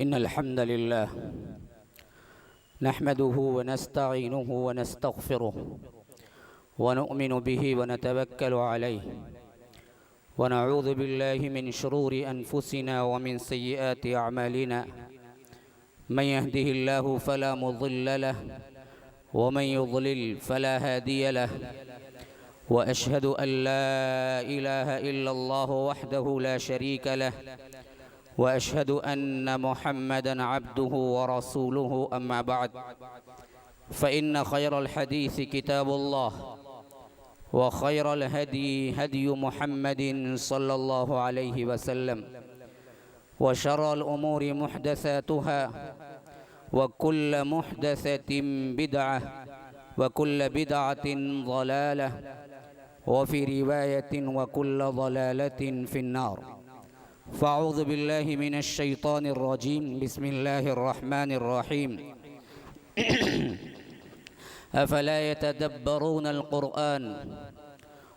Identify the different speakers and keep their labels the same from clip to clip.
Speaker 1: इन्नल हम्दुलिल्लाह नहमदुहु व नस्तईनुहु व नस्तगफिरुहु व नु'मिनु बिही व नतवक्कलु अलैहि व नऊज़ु बिल्लाहि मिन शुरूरि अनफुसिना व मिन सय्यिआति अअमालिना मन यहदिहिल्लाहु फला मुज़िल्ल लहु व मन युज़लिल फला हादिय लहु व अशहदु अन ला इलाहा इल्लल्लाहु वहदहु ला शरीक लहु व अशहदु अन्न मुहम्मदन अब्दुहु व रसूलुहु अम्मा बअद फ़इन्न खैरल हदीस किताबुल्लाह व खैरल हदी हदी मुहम्मदिन सल्लल्लाहु अलैहि वसल्लम व शर्रल उमूरि मुहदसातुहा व कुल्ल मुहदसतिन बिदअह व कुल्ल बिदअतिन ज़लालह व फ़ी रिवायतिन व कुल्ल ज़लालतिन फ़िन्नार। फ़अऊज़ु बिल्लाहि मिनश शैतानिर रजीम बिस्मिल्लाहिर रहमानिर रहीम। अफ़ला यतदब्बरूनल क़ुरआन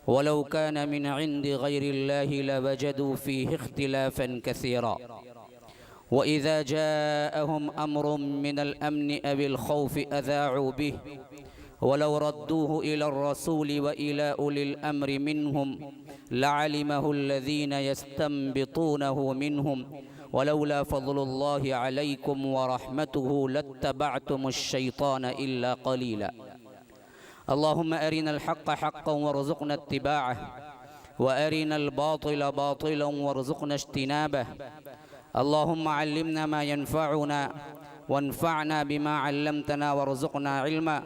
Speaker 1: वलौ कान मिन इंदि गैरिल्लाहि लवजदू फ़ीहि इख्तिलाफ़न कसीरा व इज़ा जाअहुम अम्रुम मिनल अम्नि अविल खौफ़ि अज़ाअू बिहि वलौ रद्दूहु इलर रसूलि व इला उलिल अम्रि मिन्हुम लअलिमहु अल्लज़ीना यस्तंबितूनहु मिन्हुम वलौला फ़ज़्लुल्लाहि अलैकुम व रहमतुहु लत्तबअतुमुश शैतान इल्ला क़लीला। अल्लाहुम्मा अरिनल हक़्क़ हक़्क़न वरज़ुक़ना इत्तिबाअह व अरिनल बातिल बातिलन वरज़ुक़ना इज्तिनाबह। अल्लाहुम्मा अल्लिमना मा यनफ़अुना वन्फ़अना बिमा अल्लमतना वरज़ुक़ना इल्मा।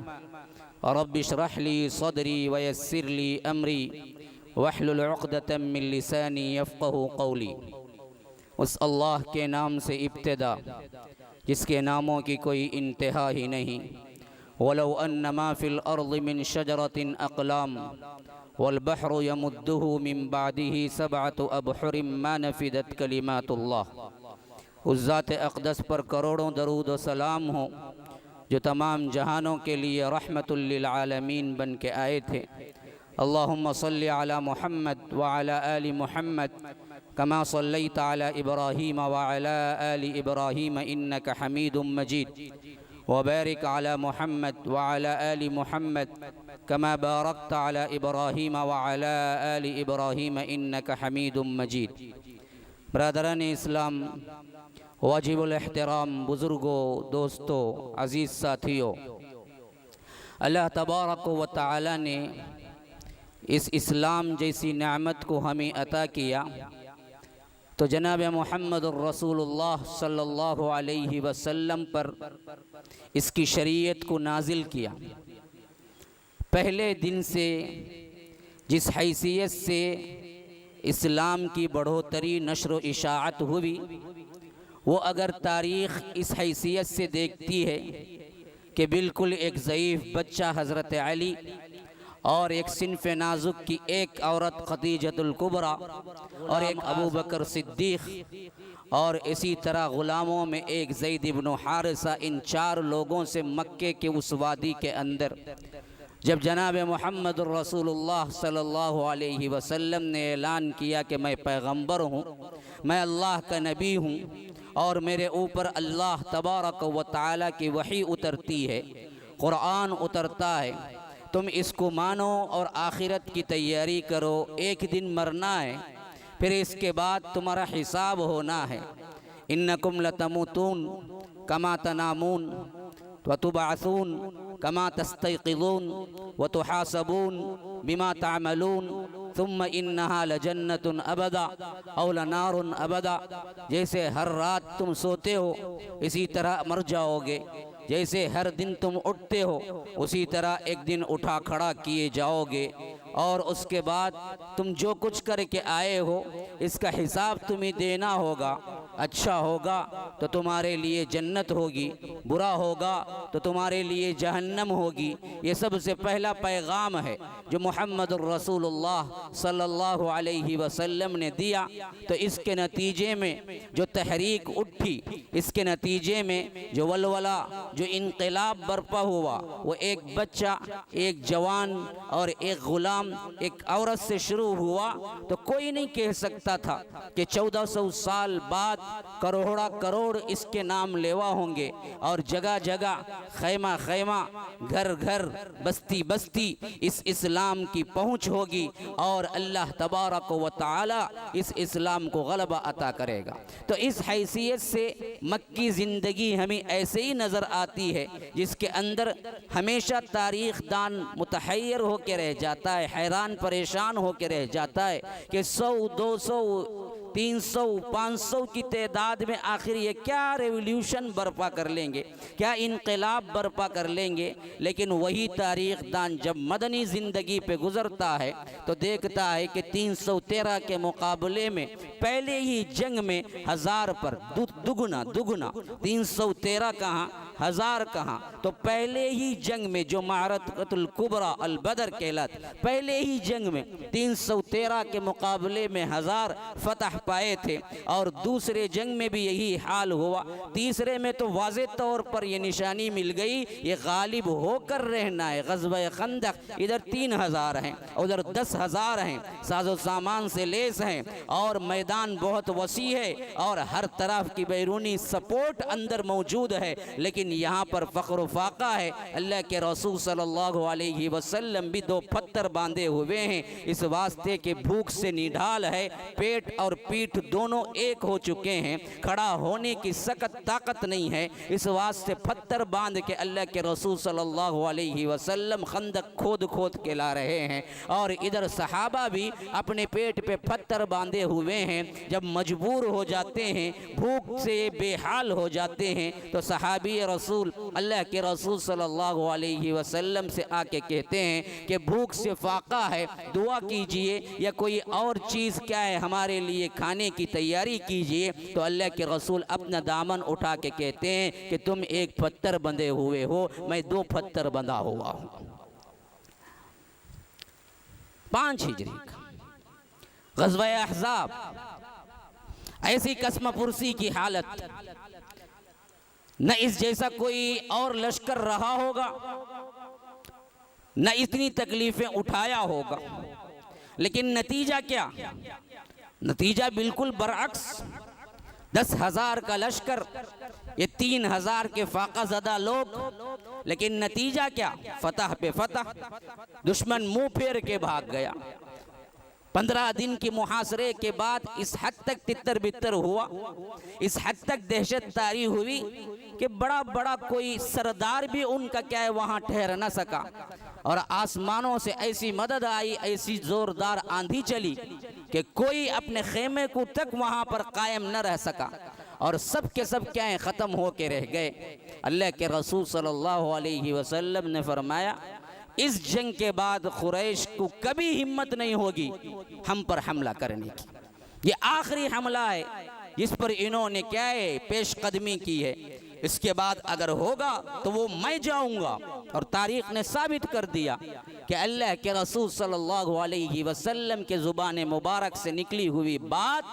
Speaker 1: रब्बि इश्रह ली सदरी व यस्सिर ली अमरी वहलुल उक़दतम मिन लिसानी यफ़क़हू क़ौली। उस अल्लाह के नाम से इब्तिदा जिसके नामों की कोई इंतहा ही नहीं। वलौ अन्ना मा फ़िल अर्ज़ि मिन शजरतिन अक़लाम वल बहरु यमुद्दुहु मिन बादिही सबअतु अबहुरिम मा नफ़िदत कलिमातुल्लाह। उस ज़ात अक़दस पर करोड़ों दरूद व सलाम हो जो तमाम जहानों के लिए रहमतुल लिल आलमीन बन के आए थे। अल्लाहुम्मा सल्लि अला मुहम्मद व अला आलि मुहम्मद कमा सल्लैता अला इब्राहीम व अला आलि इब्राहीम इन्नका हमीदुम मजीद व बारिक अला मुहम्मद व अला आलि मुहम्मद कमा बारकता अला इब्राहीम व अला आलि इब्राहीम इन्नका हमीदुम मजीद। बरदरान इस्लाम, वाजिबुल एहतराम बुज़ुर्गों, दोस्तों, अज़ीज़ साथियों, अल्लाह तबारक व तआला ने इस इस्लाम जैसी नेमत को हमें अता किया तो जनाब मुहम्मदुर रसूलुल्लाह सल्लल्लाहु अलैहि वसल्लम पर इसकी शरीयत को नाजिल किया। पहले दिन से जिस हैसियत से इस्लाम की बढ़ोतरी नशर व इशाअत हुई वो अगर तारीख़ इस हैसियत से देखती है कि बिल्कुल एक ज़ईफ़ बच्चा हज़रत अली और एक सिन्फ़ नाजुक की एक औरत खदीजतुल कुबरा और एक अबू बकर सिद्दीक़ और इसी तरह ग़ुलामों में एक ज़ैद इब्न हारिसा, इन चार लोगों से मक्के के उस वादी के अंदर जब जनाब मुहम्मद रसूलुल्लाह सल्लल्लाहु अलैहि वसल्लम ने ऐलान किया कि मैं पैगंबर हूँ, मैं अल्लाह का नबी हूँ और मेरे ऊपर अल्लाह तबारक व तआला की वही उतरती है, क़ुरआन उतरता है, तुम इसको मानो और आखिरत की तैयारी करो। एक दिन मरना है, फिर इसके बाद तुम्हारा हिसाब होना है। इन्नकुम लतमूतून कमा तनामून व तुबअसून कमा तस्तयक़िज़ून व तुहासबून बिमा तअमलून सुम्मा इन्नहा लजन्नतुन अबदा औ लनारुन अबदा। जैसे हर रात तुम सोते हो इसी तरह मर जाओगे, जैसे हर दिन तुम उठते हो उसी तरह एक दिन उठा खड़ा किए जाओगे और उसके बाद तुम जो कुछ करके आए हो इसका हिसाब तुम्हें देना होगा। अच्छा होगा तो तुम्हारे लिए जन्नत होगी, बुरा होगा तो तुम्हारे लिए जहन्नम होगी। ये सबसे पहला पैगाम है। जो मुहम्मदुर रसूलुल्लाह सल्लल्लाहु अलैहि वसल्लम ने दिया। तो इसके नतीजे में जो तहरीक उठी, इसके नतीजे में जो वलवला, जो इनकलाब बर्पा हुआ, वो एक बच्चा, एक जवान और एक ग़ुलाम, एक औरत से शुरू हुआ। तो कोई नहीं कह सकता था कि 1400 साल बाद करोड़ा करोड़ इसके नाम लेवा होंगे और जगह जगह, खैमा खैमा, घर घर, बस्ती बस्ती इस इस्लाम की पहुँच होगी और अल्लाह तबारक व तआला इस इस्लाम को गलबा अता करेगा। तो इस हैसियत से मक्की ज़िंदगी हमें ऐसे ही नज़र आती है जिसके अंदर हमेशा तारीख़ दान मुतहय्यर होकर रह जाता है, हैरान परेशान होकर रह जाता है कि 100, 200, 300, 500 की तादाद में आखिर ये क्या रेवोल्यूशन बर्पा कर लेंगे, क्या इनकलाब बर्पा कर लेंगे। लेकिन वही तारीख़ दान जब मदनी ज़िंदगी पे गुज़रता है तो देखता है कि 313 के मुकाबले में पहले ही जंग में 1000 पर दुगुना 313 कहाँ, 1000 कहाँ। तो पहले ही जंग में जो मारकतुल कुबरा अल बदर कहलात, पहले ही जंग में 313 के मुकाबले में 1000 फतह पाए थे और दूसरे जंग में भी यही हाल हुआ। तीसरे में तो वाज़े तौर पर यह निशानी मिल गई, ये गालिब होकर रहना है। ग़ज़वा खंदक इधर 3000 हैं, उधर 10,000 हैं, साजो सामान से लेस हैं और मैदान बहुत वसी है और हर तरफ की बैरूनी सपोर्ट अंदर मौजूद है। लेकिन यहाँ पर फ़ख्र फाका है, अल्लाह के रसूल सल्लल्लाहु अलैहि वसल्लम भी 2 पत्थर बांधे हुए हैं, इस वास्ते के भूख से निढाल है, पेट और पीठ दोनों एक हो चुके हैं, खड़ा होने की सख्त ताकत नहीं है। इस वास्ते पत्थर बांध के अल्लाह के रसूल सल्लल्लाहु अलैहि वसल्लम खंदक खोद खोद के ला रहे हैं और इधर सहाबा भी अपने पेट पे पत्थर बांधे हुए हैं। जब मजबूर हो जाते हैं, भूख से बेहाल हो जाते हैं, तो सहाबी रसूल अल्लाह के रसूल सल्लल्लाहु अलैहि वसल्लम से आके कहते हैं कि भूख से फाका है, दुआ कीजिए या कोई और चीज़ क्या है हमारे लिए खाने की तैयारी कीजिए। तो अल्लाह के रसूल अपना दामन उठा के कहते हैं कि तुम एक पत्थर बंधे हुए हो, मैं 2 पत्थर बंधा हुआ हूँ। 5 हिजरी का ग़ज़वा अहज़ाब, ऐसी कसम पुरसी की हालत, न इस जैसा कोई और लश्कर रहा होगा, न इतनी तकलीफ़ें उठाया होगा। लेकिन नतीजा क्या? नतीजा बिल्कुल बरअक्स। 10,000 का लश्कर, ये 3,000 के फाका ज़दा लोग, लेकिन नतीजा क्या? फतह पे फतह। दुश्मन मुंह फेर के भाग गया। 15 दिन के मुहासरे के बाद इस हद तक तितर बितर हुआ, इस हद तक दहशत तारी हुई कि बड़ा बड़ा कोई सरदार भी उनका क्या है वहाँ ठहर न सका और आसमानों से ऐसी मदद आई, ऐसी ज़ोरदार आंधी चली कि कोई अपने खेमे को तक वहाँ पर कायम न रह सका और सब के सब क्या है ख़त्म हो के रह गए। अल्लाह के रसूल सल्लल्लाहु अलैहि वसल्लम ने फरमाया, इस जंग के बाद कुरैश को कभी हिम्मत नहीं होगी हम पर हमला करने की। ये आखिरी हमला है जिस पर इन्होंने क्या है पेशकदमी की है। इसके बाद अगर होगा तो वो मैं जाऊंगा। और तारीख़ ने साबित कर दिया कि अल्लाह के रसूल सल्लल्लाहु अलैहि वसल्लम के ज़ुबान मुबारक से निकली हुई बात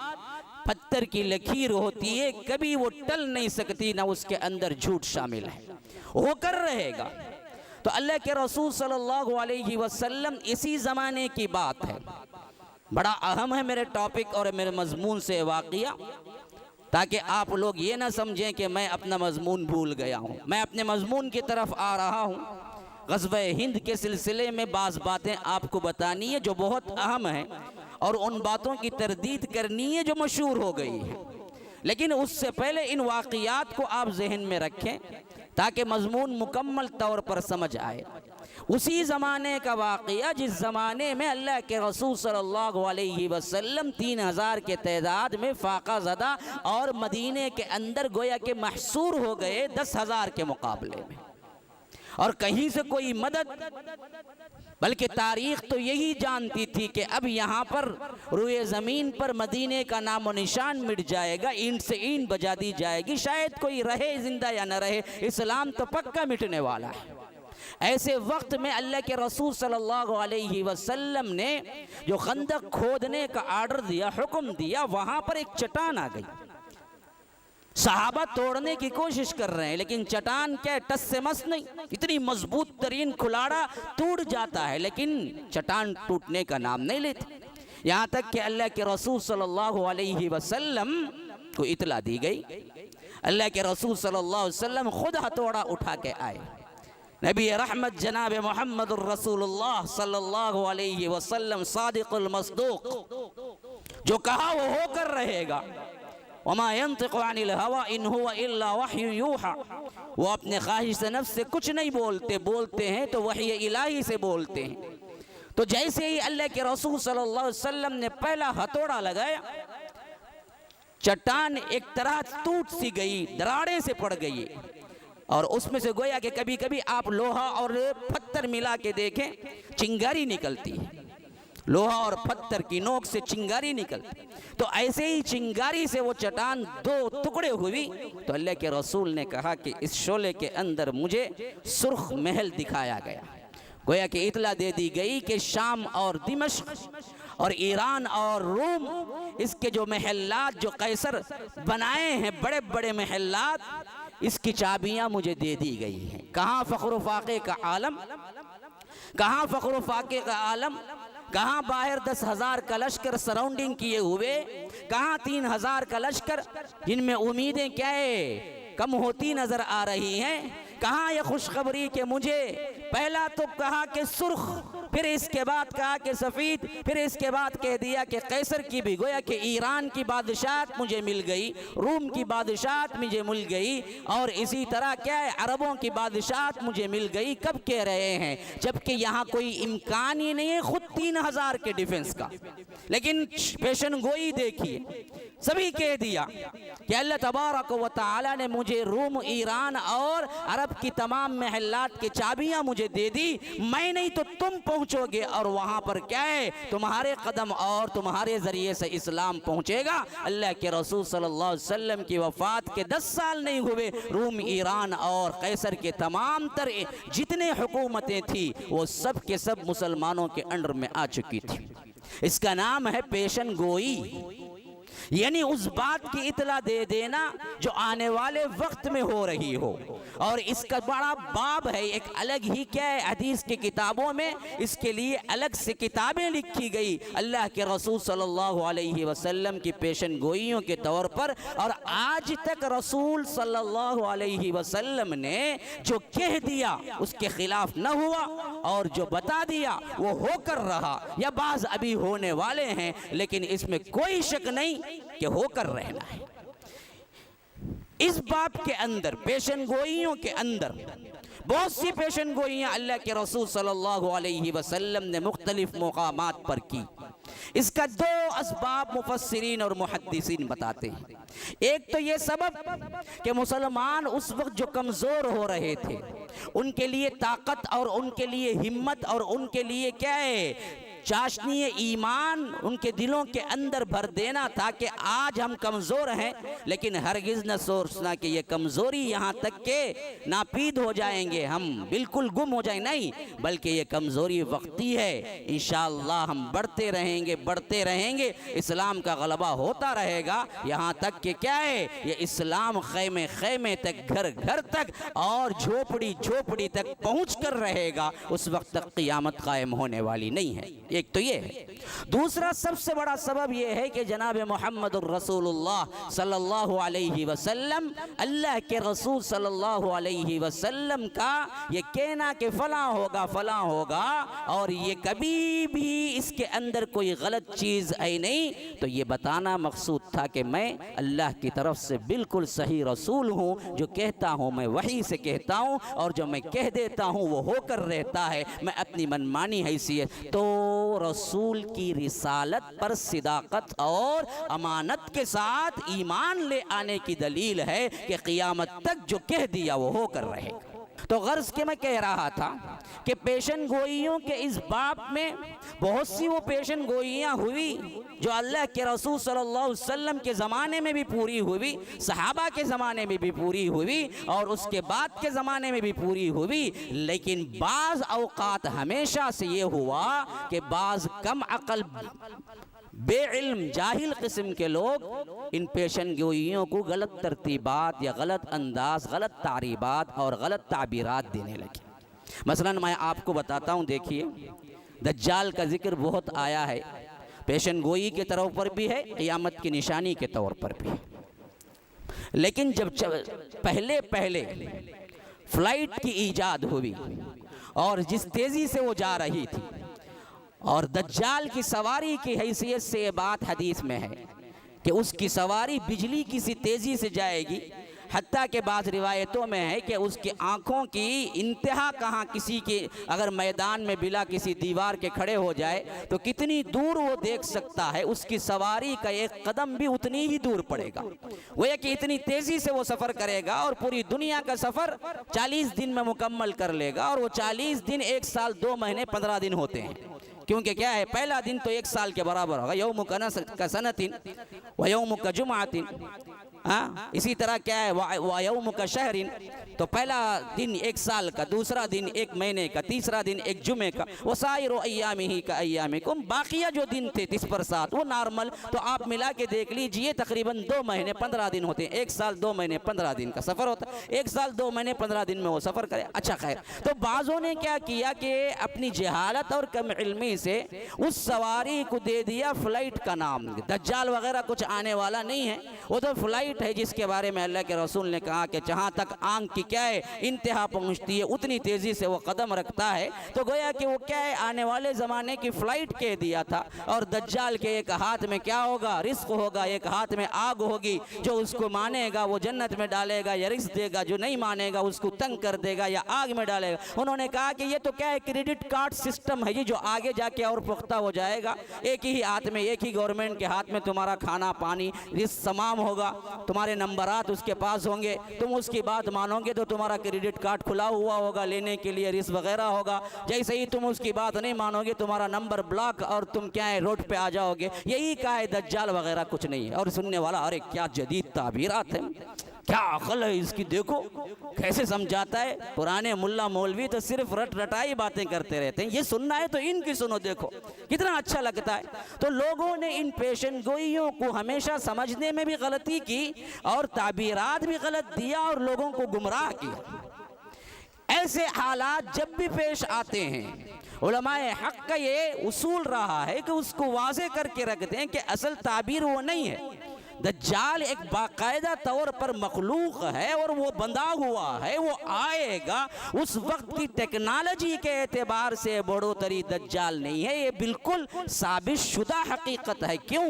Speaker 1: पत्थर की लकीर होती है, कभी वो टल नहीं सकती, ना उसके अंदर झूठ शामिल है, होकर रहेगा। तो अल्लाह के रसूल सल्लल्लाहु अलैहि वसल्लम इसी ज़माने की बात है। बड़ा अहम है मेरे टॉपिक और मेरे मजमून से वाक़िया, ताकि आप लोग ये ना समझें कि मैं अपना मजमून भूल गया हूँ। मैं अपने मजमून की तरफ आ रहा हूँ। ग़ज़वा हिंद के सिलसिले में बाज़ बातें आपको बतानी है जो बहुत अहम है और उन बातों की तरदीद करनी है जो मशहूर हो गई है। लेकिन उससे पहले इन वाक़ियात को आप जहन में रखें ताकि मजमून मुकम्मल तौर पर समझ आए। उसी ज़माने का वाक़िया जिस ज़माने में अल्लाह के रसूल सल्लल्लाहु अलैहि वसल्लम 3,000 के तादाद में फाका ज़दा और मदीने के अंदर गोया के महसूर हो गए 10,000 के मुकाबले में, और कहीं से कोई मदद, बल्कि तारीख़ तो यही जानती थी कि अब यहाँ पर रुए ज़मीन पर मदीने का नामो निशान मिट जाएगा, ईंट से ईंट बजा दी जाएगी, शायद कोई रहे ज़िंदा या न रहे, इस्लाम तो पक्का मिटने वाला है। ऐसे वक्त में अल्लाह के रसूल सल्लल्लाहु अलैहि वसल्लम ने जो खंदक खोदने का आर्डर दिया, हुक्म दिया, वहां पर एक चट्टान आ गई। सहाबा तोड़ने की कोशिश कर रहे हैं, लेकिन चट्टान क्या टस से मस नहीं, इतनी मजबूत तरीन खुलाड़ा टूट जाता है, लेकिन चट्टान टूटने का नाम नहीं लेती। यहाँ तक कि अल्लाह के रसूल सल्लल्लाहु अलैहि वसल्लम को इतला दी गई। अल्लाह के रसूल सल्लल्लाहु अलैहि वसल्लम खुद हथौड़ा उठा के आए। नबी रहमत जनाब मोहम्मद रसूलुल्लाह सल्लल्लाहु अलैहि वसल्लम सादिकुल मस्दूक, जो कहा वो होकर रहेगा। वमा यंतिकु अनिल हवा इन हुवा इल्ला वह्यु यूहा, वो अपने ख्वाहिश नफ्स से कुछ नहीं बोलते, बोलते हैं तो वही इलाही से बोलते हैं। तो जैसे ही अल्लाह के रसूल सल्लल्लाहु अलैहि वसल्लम ने पहला हथौड़ा लगाया, चट्टान एक तरह टूट सी गई, दरारें से पड़ गई, और उसमें से गोया कि कभी कभी आप लोहा और पत्थर मिला के देखें, चिंगारी निकलती है। लोहा और पत्थर की नोक से चिंगारी निकलती, तो ऐसे ही चिंगारी से वो चट्टान दो टुकड़े हुई। तो अल्लाह के रसूल ने कहा कि इस शोले के अंदर मुझे सुर्ख महल दिखाया गया। गोया कि इतला दे दी गई कि शाम और दिमश्क और ईरान और रोम, इसके जो महल्लात जो कैसर बनाए हैं, बड़े बड़े महल्लात, इसकी चाबियां मुझे दे दी गई हैं। कहाँ फ़ख्र फ़ाक़े का आलम, कहाँ फ़ख्र फ़ाक़े का आलम, कहाँ बाहर 10,000 का लश्कर सराउंडिंग किए हुए, कहाँ 3,000 का लश्कर जिनमें उम्मीदें क्या है कम होती नजर आ रही हैं। कहाँ ये खुशखबरी कि मुझे पहला तो कहा कि सुर्ख, फिर इसके बाद कहा कि सफ़ीद, फिर इसके बाद कह दिया कि कैसर की भी, गोया कि ईरान की बादशाहत मुझे मिल गई, रूम की बादशाहत मुझे मिल गई, और इसी तरह क्या है अरबों की बादशाहत मुझे मिल गई। कब कह रहे हैं, जबकि यहाँ कोई इम्कान ही नहीं है खुद 3,000 के डिफेंस का, लेकिन पेशन गोई देखिए, सभी कह दिया कि अल्लाह तबारक व तआला ने मुझे रूम, ईरान और अरब की तमाम महल्लात की चाबियां मुझे दे दी। मैं नहीं तो तुम पहुंचोगे, और वहां पर क्या है तुम्हारे कदम और तुम्हारे जरिए से इस्लाम पहुंचेगा। अल्लाह के रसूल सल्लल्लाहु अलैहि वसल्लम की वफात के 10 साल नहीं हुए, रूम, ईरान और कैसर के तमाम तर जितने हुकूमतें थी वो सब के सब मुसलमानों के अंडर में आ चुकी थी। इसका नाम है पेशन गोई, यानी उस बात की इतला दे देना जो आने वाले वक्त में हो रही हो। और इसका बड़ा बाब है, एक अलग ही क्या है, हदीस की किताबों में इसके लिए अलग से किताबें लिखी गई अल्लाह के रसूल सल्लल्लाहु अलैहि वसल्लम की पेशन गोइयों के तौर पर। और आज तक रसूल सल्लल्लाहु अलैहि वसल्लम ने जो कह दिया उसके खिलाफ न हुआ, और जो बता दिया वो होकर रहा, या बाज अभी होने वाले हैं, लेकिन इसमें कोई शक नहीं कि होकर रहना है। इस बाप के अंदर पेशन गोइयों के अंदर बहुत सी पेशन गोइयां अल्लाह के रसूल सल्लल्लाहु अलैहि वसल्लम ने मुख्तलिफ मकामात पर की। इसका 2 असबाब मुफस्सिरीन और मुहद्दिसीन बताते हैं। एक तो ये सबब कि मुसलमान उस वक्त जो कमज़ोर हो रहे थे, उनके लिए ताकत और उनके लिए हिम्मत और उनके लिए क्या है चाशनी ईमान उनके दिलों के अंदर भर देना था कि आज हम कमज़ोर हैं, लेकिन हरगिज़ न सोचना कि ये कमज़ोरी यहाँ तक के नापीद हो जाएंगे, हम बिल्कुल गुम हो जाएंगे, नहीं, बल्कि ये कमज़ोरी वक्ती है। इंशाअल्लाह हम बढ़ते रहेंगे, बढ़ते रहेंगे, इस्लाम का गलबा होता रहेगा, यहाँ तक कि क्या है ये इस्लाम खैमे खैमे तक, घर घर तक और झोपड़ी झोपड़ी तक पहुँच कर रहेगा। उस वक्त तक क़ियामत कायम होने वाली नहीं है। एक तो ये है। दूसरा सबसे बड़ा सबब ये है कि जनाब मोहम्मद रसूलुल्लाह सल्लल्लाहु अलैहि वसल्लम, अल्लाह के रसूल सल्लल्लाहु अलैहि वसल्लम का ये कहना कि फलां होगा फलां होगा, और ये कभी भी इसके अंदर कोई गलत चीज़ है नहीं, तो ये बताना मकसूद था कि मैं अल्लाह की तरफ से बिल्कुल सही रसूल हूँ, जो कहता हूँ मैं वही से कहता हूँ, और जो मैं कह देता हूँ वो होकर रहता है, मैं अपनी मनमानी हैसियत। तो रसूल की रिसालत पर सिदाकत और अमानत के साथ ईमान ले आने की दलील है कि क़ियामत तक जो कह दिया वो होकर रहेगा। तो गर्ज के मैं कह रहा था कि पेशन गोइयों के इस बाब में बहुत सी वो पेशन गोइयाँ हुई जो अल्लाह के रसूल सल्लल्लाहु अलैहि वसल्लम के ज़माने में भी पूरी हुई, सहाबा के ज़माने में भी पूरी हुई और उसके बाद के ज़माने में भी पूरी हुई। लेकिन बाज़ औक़ात हमेशा से ये हुआ कि बाज़ कम अक़ल बेइल्म जाहिल किस्म के लोग इन पेशन गोइयों को गलत तरतीबात या गलत अंदाज, गलत तारीबात और गलत ताबीरात देने लगे। मसलन मैं आपको बताता हूँ, देखिए दज्जाल का जिक्र बहुत आया है, पेशन गोई के तौर पर भी है, क़यामत की निशानी के तौर पर भी है। लेकिन जब पहले पहले फ्लाइट की ईजाद हुई और जिस तेज़ी से वो जा रही थी और दज्जाल की सवारी की हैसियत से ये बात हदीस में है कि उसकी सवारी बिजली की सी तेज़ी से जाएगी, हत्ता के बाद रिवायतों में है कि उसकी आँखों की इंतहा कहाँ, किसी के अगर मैदान में बिला किसी दीवार के खड़े हो जाए तो कितनी दूर वो देख सकता है, उसकी सवारी का एक कदम भी उतनी ही दूर पड़ेगा। वो ये कि इतनी तेज़ी से वो सफ़र करेगा और पूरी दुनिया का सफ़र 40 दिन में मुकम्मल कर लेगा। और वो 40 दिन 1 साल 2 महीने 15 दिन होते हैं, क्योंकि क्या है, पहला दिन तो 1 साल के बराबर होगा, यौम का सनतिन व यौम का जुमातिन। हाँ, इसी तरह क्या है, व यौम का शहरिन, तो पहला दिन 1 साल का, दूसरा दिन 1 महीने का, तीसरा दिन 1 जुमे का। वो साइरो अय्यामिही का अय्यामिकुम, बाकिया जो दिन थे 30 पर 7 वो नॉर्मल। तो आप मिला के देख लीजिए तकरीबन 2 महीने 15 दिन होते हैं। 1 साल 2 महीने 15 दिन का सफ़र होता है। 1 साल 2 महीने 15 दिन में वो सफ़र करे। अच्छा खैर, तो बाज़ों ने क्या किया कि अपनी जहालत और कम इल्मी से उस सवारी को दे दिया फ्लाइट का नाम। दज्जाल वगैरह कुछ आने वाला नहीं है, वो तो फ्लाइट है जिसके बारे में अल्लाह के रसूल ने कहा कि जहाँ तक आंख की क्या है इंतहा पहुँचती है उतनी तेज़ी से वो कदम रखता है। तो गोया कि वो क्या है, आने वाले ज़माने की फ़्लाइट कह दिया था। और दज्जाल के एक हाथ में क्या होगा, रिस्क होगा, एक हाथ में आग होगी। जो उसको मानेगा वो जन्नत में डालेगा या रिस्क देगा, जो नहीं मानेगा उसको तंग कर देगा या आग में डालेगा। उन्होंने कहा कि ये तो क्या है, क्रेडिट कार्ड सिस्टम है ये, जो आगे जाके और पुख्ता हो जाएगा। एक ही हाथ में, एक ही गवर्नमेंट के हाथ में तुम्हारा खाना पानी रिस्क तमाम होगा, तुम्हारे नंबरात उसके पास होंगे, तुम उसकी बात मानोगे तो तुम्हारा क्रेडिट कार्ड खुला हुआ होगा लेने के लिए, रिस्क वगैरह होगा। जैसे ही तुम उसकी बात नहीं मानोगे तुम्हारा नंबर ब्लॉक और तुम क्या है रोड पे आ जाओगे। यही कहा है दज्जाल वगैरह कुछ नहीं है। और सुनने वाला, अरे क्या जदीद ताबीरात है, क्या अकल है इसकी, देखो कैसे समझाता है। पुराने मुल्ला मौलवी तो सिर्फ रटाई बातें करते रहते हैं, ये सुनना है तो इनकी सुनो, देखो कितना अच्छा लगता है। तो लोगों ने इन पेशन गोइयों को हमेशा समझने में भी गलती की और ताबीरात भी गलत दिया और लोगों को गुमराह किया। ऐसे हालात जब भी पेश आते हैं, उलमाए हक का ये उसूल रहा है कि उसको वाज़े करके रख दें कि असल ताबीर वो नहीं है। दज्जाल एक बाकायदा तौर पर मखलूक है और वो बंधा हुआ है, वो आएगा। उस वक्त की टेक्नोलॉजी के एतबार से बढ़ोतरी दज्जाल नहीं है, ये बिल्कुल साबित शुदा हकीकत है। क्यों?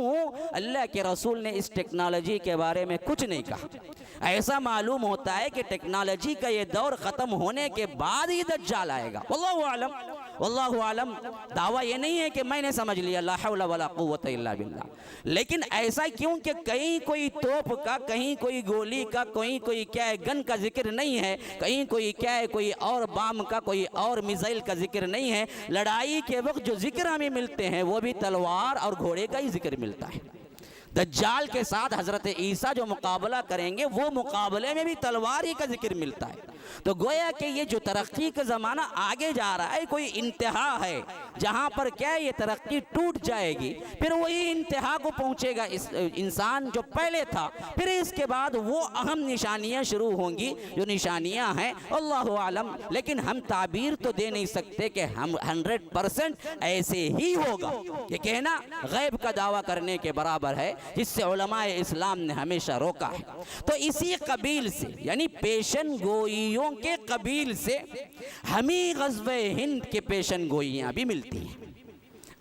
Speaker 1: अल्लाह के रसूल ने इस टेक्नोलॉजी के बारे में कुछ नहीं कहा। ऐसा मालूम होता है कि टेक्नोलॉजी का ये दौर ख़त्म होने के बाद ही दज्जाल आएगा। वल्लाहु आलम, वल्लाहु आलम। दावा ये नहीं है कि मैंने समझ लिया, ला हौला वला कुव्वता इल्ला बिल्लाह। लेकिन ऐसा क्यों कि कहीं कोई तोप का, कहीं कोई गोली का, कहीं कोई क्या है गन का जिक्र नहीं है, कहीं कोई क्या है कोई और बाम का, कोई और मिसाइल का जिक्र नहीं है। लड़ाई के वक्त जो जिक्र हमें मिलते हैं वो भी तलवार और घोड़े का ही जिक्र मिलता है। दज्जाल के साथ हजरत ईसा जो मुकाबला करेंगे वो मुकाबले में भी तलवार ही का जिक्र मिलता है। तो गोया कि ये जो तरक्की का ज़माना आगे जा रहा है, कोई इंतहा है जहाँ पर क्या है ये तरक्की टूट जाएगी, फिर वही इंतहा को पहुँचेगा इस इंसान जो पहले था। फिर इसके बाद वो अहम निशानियाँ शुरू होंगी, जो निशानियाँ हैं अल्लाहु आलम। लेकिन हम ताबीर तो दे नहीं सकते कि हम 100% ऐसे ही होगा। ये कहना गैब का दावा करने के बराबर है, जिससे उलमाए इस्लाम ने हमेशा रोका है। तो इसी कबील से, यानी पेशन गोइयों के कबील से हमें ग़ज़वे हिंद के पेशन गोइयाँ भी मिलती हैं।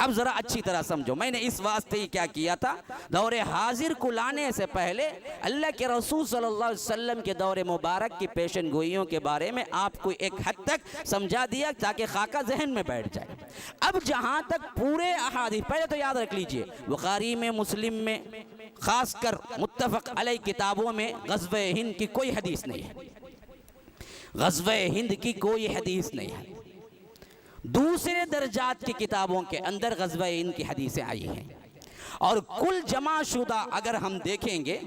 Speaker 1: अब ज़रा अच्छी तरह समझो, मैंने इस वास्ते ही क्या किया था, दौरे हाजिर को लाने से पहले अल्लाह के रसूल सल्लल्लाहु अलैहि वसल्लम के दौरे मुबारक की पेशन गोइयों के बारे में आपको एक हद तक समझा दिया ताकि खाका जहन में बैठ जाए। अब जहाँ तक पूरे अहादीस, पहले तो याद रख लीजिए, बुखारी में, मुस्लिम में, ख़ासकर मुत्तफ़क़ अलैह किताबों में ग़ज़वे हिंद की कोई हदीस नहीं है। ग़ज़वे हिंद की कोई हदीस नहीं है। दूसरे दर्जात की किताबों के अंदर ग़ज़वे हिंद की हदीसें आई हैं और कुल जमाशुदा अगर हम देखेंगे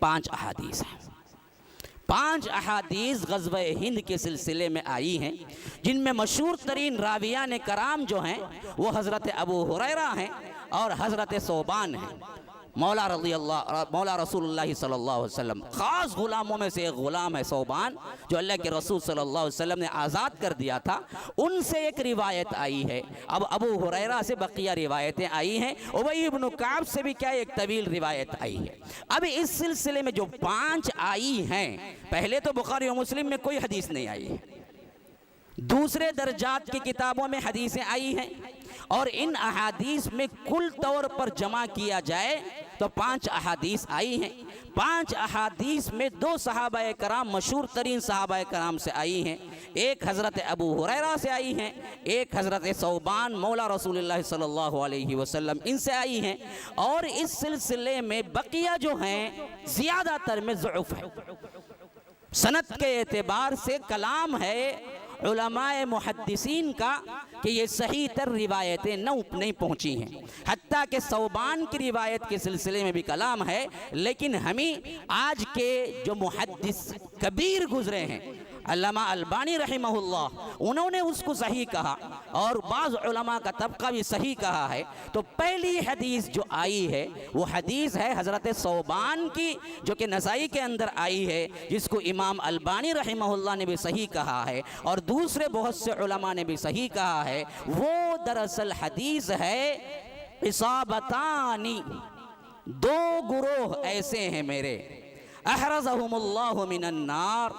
Speaker 1: 5 अहादीस हैं। 5 अहादीस ग़ज़वे हिंद के सिलसिले में आई हैं, जिनमें मशहूर तरीन रावियान कराम जो हैं वो हज़रत अबू हुरैरा हैं और हज़रत सौबान हैं। मौला रसूलुल्लाह सल्लल्लाहु अलैहि वसल्लम ख़ास ग़ुलामों में से एक ग़ुलाम है सौबान, जो अल्लाह के रसूल सल्लल्लाहु अलैहि वसल्लम ने आज़ाद कर दिया था। उनसे एक रिवायत आई है। अब अबू हुरैरा से बकिया रिवायतें आई हैं, उबई इब्न काब से भी क्या एक तवील रिवायत आई है। अब इस सिलसिले में जो 5 आई हैं, पहले तो बुखारी और मुस्लिम में कोई हदीस नहीं आई है, दूसरे दर्जात की किताबों में हदीसें आई हैं और इन अहादीस में कुल तौर पर जमा किया जाए तो 5 अहादीस आई हैं। 5 अहादीस में 2 सहाबाए कराम मशहूर तरीन सहाबाए कराम से आई हैं, एक हज़रत अबू हुरैरा से आई हैं, एक हज़रत सौबान मौला रसूलुल्लाह सल्लल्लाहु अलैहि वसल्लम इनसे आई हैं। और इस सिलसिले में बकिया जो हैं ज़्यादातर में ज़ुअफ़ है। सनद के एतबार से कलाम है उलमाए मुहद्दिसीन का कि ये सही तर रिवायतें नहीं पहुँची हैं। हत्ता के सौबान की रिवायत के सिलसिले में भी कलाम है, लेकिन हमें आज के जो मुहद्दिस कबीर गुजरे हैं अल्लामा अलबानी रहमहुल्लाह, उन्होंने उसको सही कहा और बाज़ उलमा का तबका भी सही कहा है। तो पहली हदीस जो आई है वो हदीस है हज़रत सौबान की, जो कि नसाई के अंदर आई है, जिसको इमाम अलबानी रहमहुल्लाह ने भी सही कहा है और दूसरे बहुत से उलमा ने भी सही कहा है। वो दरअसल हदीस है इसाबतानी, 2 गुरोह ऐसे हैं मेरे, अहरज़हुमुल्लाहु मिनन्नार,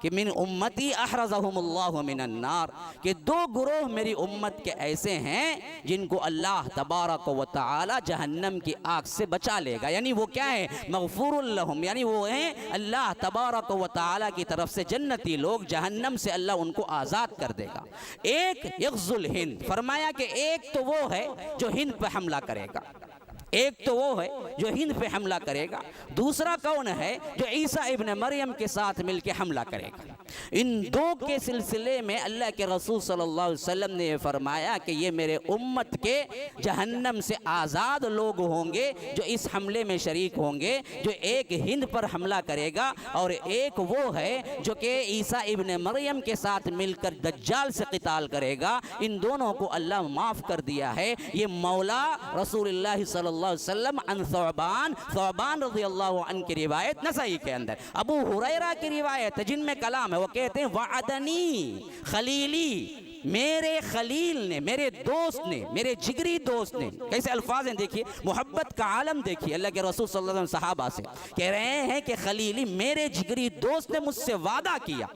Speaker 1: कि मिन उम्मती अहरज़हुमुल्लाहु मिनन्नार, कि 2 गुरोह मेरी उम्मत के ऐसे हैं जिनको अल्लाह तबारक व तआला जहन्नम की आग से बचा लेगा। यानी वो क्या है, मग़फ़ूरुल लहुम, यानी वो हैं अल्लाह तबारक व तआला की तरफ से जन्नती लोग, जहन्नम से अल्लाह उनको आज़ाद कर देगा। एक यग़ज़ुल हिंद, फरमाया कि एक तो वो है जो हिंद पर हमला करेगा, एक तो वो है जो हिंद पे हमला करेगा, दूसरा कौन है जो ईसा इब्न मरियम के साथ मिलके हमला करेगा। इन 2 के सिलसिले में अल्लाह के रसूल सल्लल्लाहु अलैहि वसल्लम ने फरमाया कि ये मेरे उम्मत के जहन्नम से आज़ाद लोग होंगे जो इस हमले में शरीक होंगे, जो एक हिंद पर हमला करेगा और एक वो है जो कि ईसा इब्न मरियम के साथ मिलकर दज्जाल से क़िताल करेगा। इन दोनों को अल्लाह माफ़ कर दिया है। ये मौला रसूलुल्लाह सल्लल्लाहु अलैहि वसल्लम अन सौबान रज़ियल्लाहु अन्हु की रिवायत नसाई के अंदर, अबू हुरैरा की रिवायत जिनमें कलाम है, वो कहते हैं वअदनी खलीली, मेरे खलील ने, मेरे दोस्त ने, मेरे जिगरी दोस्त ने, कैसे अल्फाज हैं देखिए, मोहब्बत का आलम देखिए। अल्लाह के रसूल सल्लल्लाहु अलैहि वसल्लम सहाबा से कह रहे हैं कि खलीली, मेरे जिगरी दोस्त ने मुझसे वादा किया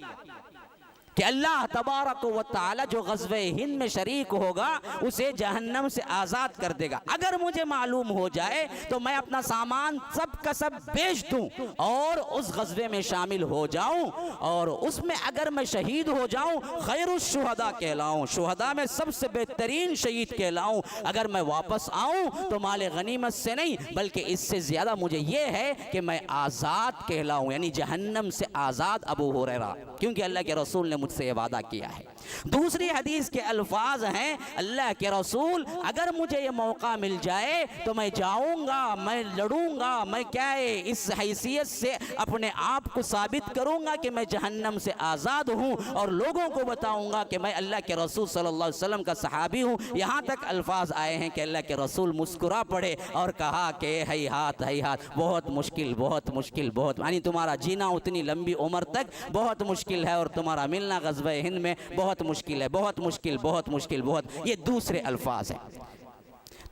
Speaker 1: कि अल्लाह तबारक व तआला जो ग़ज़वे हिंद में शरीक होगा उसे जहन्नम से आज़ाद कर देगा। अगर मुझे मालूम हो जाए तो मैं अपना सामान सब का सब बेच दूं और उस ग़ज़वे में शामिल हो जाऊं और उसमें अगर मैं शहीद हो जाऊं खैरुश शुहदा कहलाऊं, शुहदा में सबसे बेहतरीन शहीद कहलाऊं। अगर मैं वापस आऊं तो माल गनीमत से नहीं बल्कि इससे ज़्यादा मुझे ये है कि मैं आज़ाद कहलाऊं, यानी जहन्नम से आज़ाद अबू हुरैरा, क्योंकि अल्लाह के रसूल ने मुझसे वादा किया है। दूसरी हदीस के अल्फाज हैं, अल्लाह के रसूल अगर मुझे ये मौका मिल जाए तो मैं जाऊंगा, मैं लड़ूंगा, मैं क्या है इस हैसियत से अपने आप को साबित करूंगा कि मैं जहन्नम से आज़ाद हूं और लोगों को बताऊंगा कि मैं अल्लाह के रसूल सल्लल्लाहु अलैहि वसल्लम का सहाबी हूं। यहाँ तक अल्फाज आए हैं कि अल्लाह के रसूल मुस्कुरा पड़े और कहा कि है हाथ, बहुत मुश्किल, बहुत मुश्किल, बहुत, यानी तुम्हारा जीना उतनी लंबी उम्र तक बहुत मुश्किल है और तुम्हारा मिलना ग़ज़वे हिंद में बहुत मुश्किल है, बहुत मुश्किल, बहुत मुश्किल, बहुत। ये दूसरे अल्फाज हैं।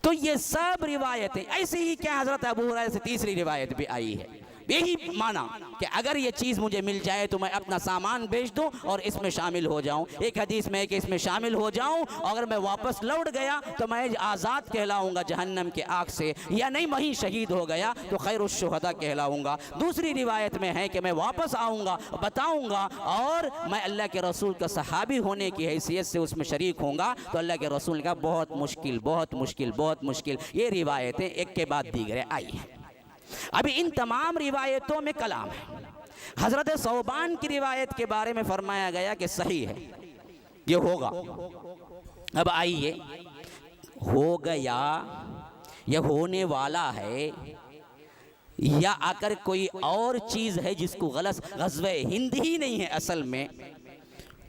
Speaker 1: तो ये सब रिवायतें ऐसे ही क्या हज़रत अबू हुरैरा से तीसरी रिवायत भी आई है, यही माना कि अगर ये चीज़ मुझे मिल जाए तो मैं अपना सामान बेच दूं और इसमें शामिल हो जाऊं। एक हदीस में है कि इसमें शामिल हो जाऊं, अगर मैं वापस लौट गया तो मैं आज़ाद कहलाऊंगा जहन्नम के आग से, या नहीं वहीं शहीद हो गया तो खैरुश शुहदा कहलाऊंगा। दूसरी रिवायत में है कि मैं वापस आऊँगा, बताऊँगा और मैं अल्लाह के रसूल का सहाबी होने की हैसियत से उसमें शरीक होऊंगा। तो अल्लाह के रसूल का बहुत मुश्किल, बहुत मुश्किल, बहुत मुश्किल, ये रिवायतें एक के बाद दीगरें आई हैं। अभी इन तमाम रिवायतों में कलाम है। हजरत सौबान की रिवायत के बारे में फरमाया गया कि सही है, ये होगा। अब आइए, हो गया या होने वाला है या अगर कोई और चीज़ है जिसको गलत, ग़ज़वे हिंद ही नहीं है असल में,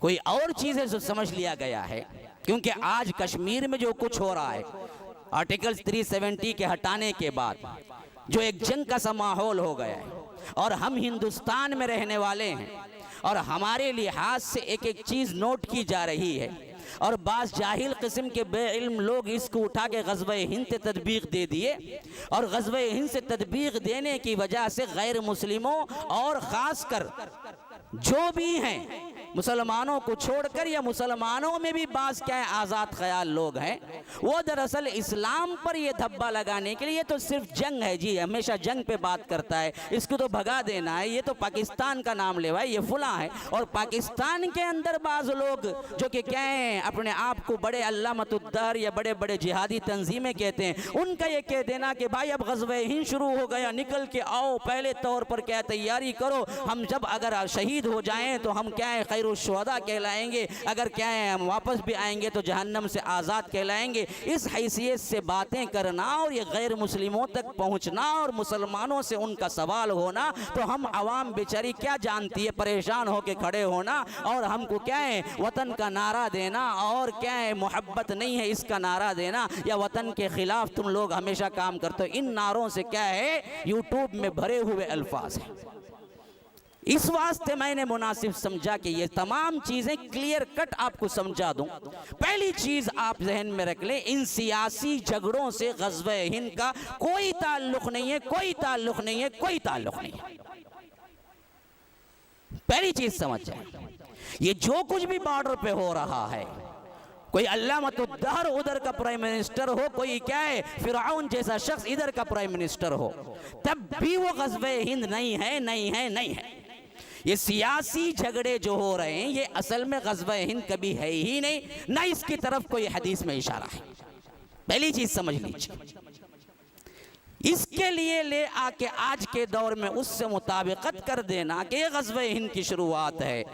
Speaker 1: कोई और चीज़ है जो समझ लिया गया है। क्योंकि आज कश्मीर में जो कुछ हो रहा है, आर्टिकल 370 के हटाने के बाद जो एक जंग का सा माहौल हो गया है, और हम हिंदुस्तान में रहने वाले हैं और हमारे लिहाज से एक एक चीज़ नोट की जा रही है, और बास जाहिल किस्म के बेइल्म लोग इसको उठा के ग़ज़वे हिंद से तदबीक दे दिए, और ग़ज़वे हिंद से तदबीक देने की वजह से गैर मुस्लिमों और ख़ासकर जो भी हैं मुसलमानों को छोड़कर, या मुसलमानों में भी बास क्या है आज़ाद ख्याल लोग हैं, वो दरअसल इस्लाम पर ये धब्बा लगाने के लिए, तो सिर्फ जंग है जी, हमेशा जंग पे बात करता है, इसको तो भगा देना है, ये तो पाकिस्तान का नाम ले भाई, ये फुला है। और पाकिस्तान के अंदर बाज़ लोग जो कि क्या हैं, अपने आप को बड़े अल्लामतुद्दर या बड़े बड़े जिहादी तंजीमें कहते हैं, उनका ये कह देना कि भाई अब ग़ज़वे हिंद शुरू हो गया, निकल के आओ, पहले तौर पर क्या तैयारी करो, हम जब अगर शहीद हो जाएं तो हम क्या है खैरुश्शुहदा कहलाएंगे, अगर क्या है हम वापस भी आएंगे तो जहन्नम से आज़ाद कहलाएंगे। इस हैसियत से बातें करना और ये गैर मुस्लिमों तक पहुँचना और मुसलमानों से उनका सवाल होना, तो हम आवाम बेचारी क्या जानती है, परेशान होकर खड़े होना और हमको क्या है वतन का नारा देना, और क्या है मोहब्बत नहीं है इसका नारा देना, या वतन के ख़िलाफ़ तुम लोग हमेशा काम करते हो। इन नारों से क्या है यूट्यूब में भरे हुए अल्फाज हैं। इस वास्ते मैंने मुनासिब समझा कि ये तमाम चीज़ें क्लियर कट आपको समझा दूं। पहली चीज़ आप जहन में रख लें, इन सियासी झगड़ों से ग़ज़वे हिंद का कोई ताल्लुक़ नहीं है, कोई ताल्लुक़ नहीं है, कोई ताल्लुक़ नहीं है। पहली चीज़ समझ जाए, ये जो कुछ भी बॉर्डर पे हो रहा है, कोई अल्लामतुद्दहर उधर का प्राइम मिनिस्टर हो, कोई क्या है फिरौन जैसा शख्स इधर का प्राइम मिनिस्टर हो, तब भी वो ग़ज़वे हिंद नहीं है, नहीं है, नहीं है। ये सियासी झगड़े जो हो रहे हैं, ये असल में ग़ज़वे हिंद कभी है ही नहीं, ना इसकी तरफ कोई हदीस में इशारा है। पहली चीज़ समझ लीजिए। इसके लिए ले आके आज के दौर में उससे मुताबिकत कर देना कि ये ग़ज़वे हिंद की शुरुआत है,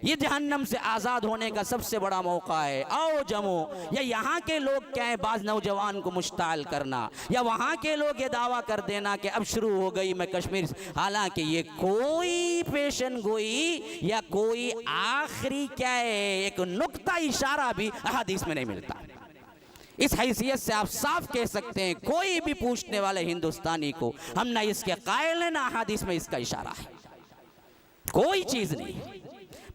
Speaker 1: ये जहन्नम से आज़ाद होने का सबसे बड़ा मौका है, आओ जमो, या यहाँ के लोग क्या है बाज़ नौजवान को मुश्ताल करना, या वहाँ के लोग ये दावा कर देना कि अब शुरू हो गई मैं कश्मीर, हालांकि ये कोई पेशन गोई या कोई आखिरी क्या है एक नुक्ता इशारा भी अहादीस में नहीं मिलता। इस हैसियत से आप साफ कह सकते हैं, कोई भी पूछने वाले हिंदुस्तानी को हम ना इसके कायल हैं, ना अहादीस में इसका इशारा है, कोई चीज़ नहीं।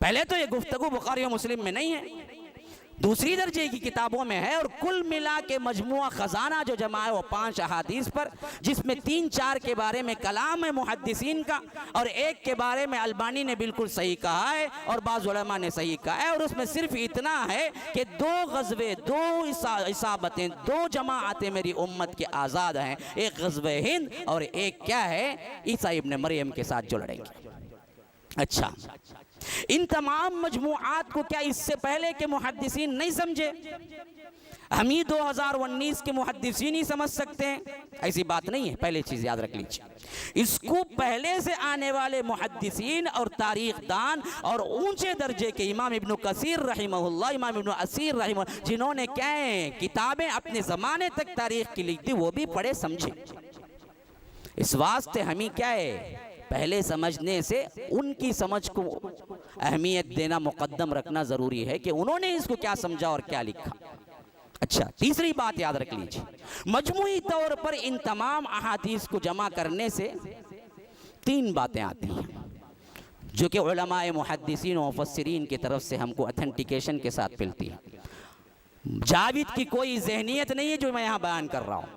Speaker 1: पहले तो ये गुफ्तगू बुखारी और मुस्लिम में नहीं है, दूसरी दर्जे की किताबों में है, और कुल मिला के मजमुआ ख़जाना जो जमा है वो 5 अहादीस पर, जिसमें 3-4 के बारे में कलाम है मुहद्दिसीन का, और एक के बारे में अलबानी ने बिल्कुल सही कहा है और बाज़ उलमा ने सही कहा है, और उसमें सिर्फ इतना है कि 2 ग़ज़वे, 2 इसाबतें, 2 जमाअतें मेरी उम्मत के आज़ाद हैं, एक ग़ज़वे हिंद और एक क्या है ईसा इब्न मरियम के साथ जो लड़ेंगे। अच्छा, इन तमाम मजमुआत को क्या इससे पहले के मुहद्दिसीन नहीं समझे? हम ही 2019 के मुहद्दिसीन ही समझ सकते हैं? ऐसी बात नहीं है, पहले चीज़ याद रख लीजिए। इसको पहले से आने वाले मुहद्दिसीन और तारीख़दान और ऊंचे दर्जे के इमाम इब्न कसीर रहिमहुल्लाह, इमाम इब्न असीर रहिमहुल्लाह, जिन्होंने क्या है किताबें अपने ज़माने तक तारीख़ की लिख दी, वो भी पढ़े समझे। इस वास्ते हमें क्या है पहले समझने से उनकी समझ को अहमियत देना, मुकद्दम रखना ज़रूरी है कि उन्होंने इसको क्या समझा और क्या लिखा। अच्छा, तीसरी बात याद रख लीजिए, मजमूई तौर पर इन तमाम अहादीस को जमा करने से 3 बातें आती हैं जो कि उलमाए मुहद्दिसीन और मुफस्सिरीन की तरफ से हमको ऑथेंटिकेशन के साथ मिलती है। जाविद की कोई ज़हनियत नहीं है जो मैं यहाँ बयान कर रहा हूँ,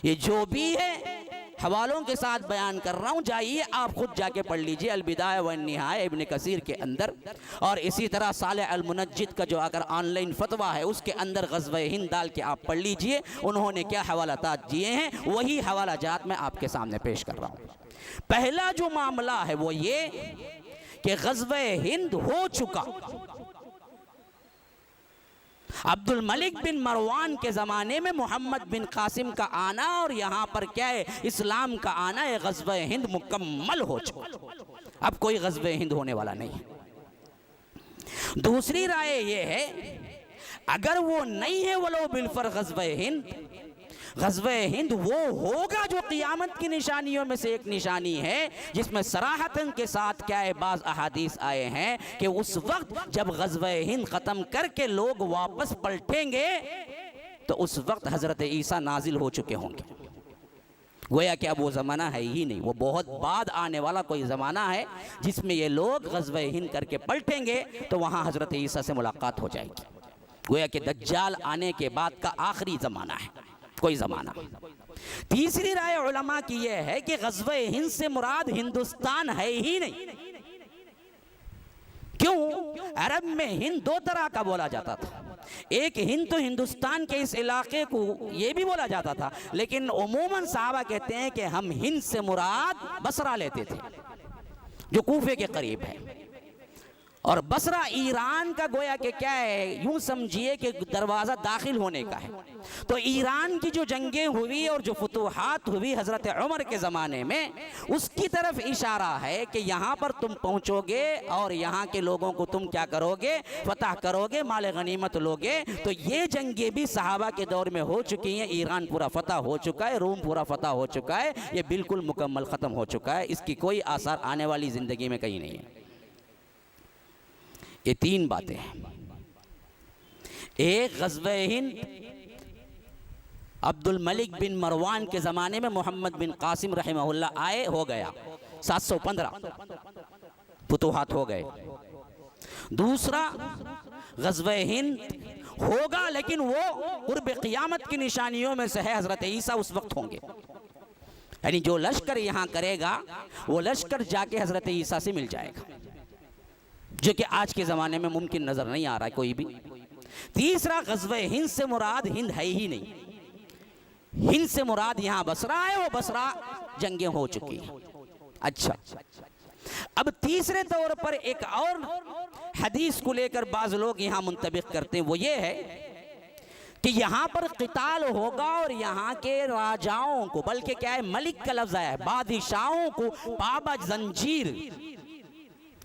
Speaker 1: ये जो भी है हवालों के साथ बयान कर रहा हूँ, जाइए आप खुद जाके पढ़ लीजिए अल-बिदाया व निहाया इब्न कसीर के अंदर, और इसी तरह सालेह अल-मुनज्जिद का जो अगर ऑनलाइन फतवा है उसके अंदर ग़ज़वे हिंद डाल के आप पढ़ लीजिए, उन्होंने क्या हवालात दिए हैं, वही हवाला जात मैं आपके सामने पेश कर रहा हूँ। पहला जो मामला है वो ये कि ग़ज़वे हिंद हो चुका, अब्दुल मलिक बिन मरवान के ज़माने में मोहम्मद बिन कासिम का आना और यहाँ पर क्या है इस्लाम का आना है, ग़ज़वे हिंद मुकम्मल हो चुका। अब कोई ग़ज़वे हिंद होने वाला नहीं है। दूसरी राय ये है अगर वो नहीं है वलो बिलफर ग़ज़वे हिंद वो होगा जो क़ियामत की निशानियों में से एक निशानी है, जिसमें सराहतन के साथ क्या है बाज़ अहादीस आए हैं कि उस वक्त जब ग़ज़वे हिंद ख़त्म करके लोग वापस पलटेंगे तो उस वक्त हज़रत ईसा नाजिल हो चुके होंगे। गोया कि अब वो ज़माना है ही नहीं, वो बहुत बाद आने वाला कोई ज़माना है जिसमें ये लोग ग़ज़वे हिंद करके पलटेंगे तो वहाँ हज़रत ईसा से मुलाकात हो जाएगी। गोया कि दज्जाल आने के बाद का आखिरी ज़माना है, कोई ज़माना। तीसरी राय उलमा की यह है कि ग़ज़वे हिंद से मुराद हिंदुस्तान है ही नहीं। क्यों? अरब में हिंद दो तरह का बोला जाता था। एक हिंद तो हिंदुस्तान के इस इलाके को ये भी बोला जाता था, लेकिन उमूमन साहबा कहते हैं कि हम हिंद से मुराद बसरा लेते थे जो कूफे के करीब है। और बसरा ईरान का गोया कि क्या है, यूं समझिए कि दरवाज़ा दाखिल होने का है। तो ईरान की जो जंगें हुई और जो फतूहात हुई हज़रत उमर के ज़माने में, उसकी तरफ इशारा है कि यहाँ पर तुम पहुँचोगे और यहाँ के लोगों को तुम क्या करोगे, फतह करोगे, माल गनीमत लोगे। तो ये जंगें भी सहाबा के दौर में हो चुकी हैं। ईरान पूरा फतह हो चुका है, रोम पूरा फतह हो चुका है, ये बिल्कुल मुकम्मल ख़त्म हो चुका है। इसकी कोई आसार आने वाली ज़िंदगी में कहीं नहीं है। ये तीन बातें हैं। एक ग़ज़वे हिंद अब्दुल मलिक बिन मरवान के ज़माने में मोहम्मद बिन कासिम रहमहुल्लाह आए, हो गया 715 फतूहात हो गए। दूसरा ग़ज़वे हिंद होगा लेकिन वो क़ुर्ब क़ियामत की निशानियों में से है, हज़रत ईसा उस वक्त होंगे। यानी जो लश्कर यहाँ करेगा वो लश्कर जाके हज़रत ईसा से मिल जाएगा, जो कि आज के ज़माने में मुमकिन नज़र नहीं आ रहा है कोई भी। तीसरा ग़ज़वे हिंद से मुराद हिंद है ही नहीं, हिंद से मुराद यहाँ बसरा है, वो बसरा जंगें हो चुकी हैं। अच्छा, अब तीसरे तौर पर एक और हदीस को लेकर बाज़ लोग यहाँ मुंतबिक करते हैं, वो ये है कि यहाँ पर क़िताल होगा और यहाँ के राजाओं को, बल्कि क्या है मलिक का लफ्ज़ आया है, बादशाहों को पाबा जंजीर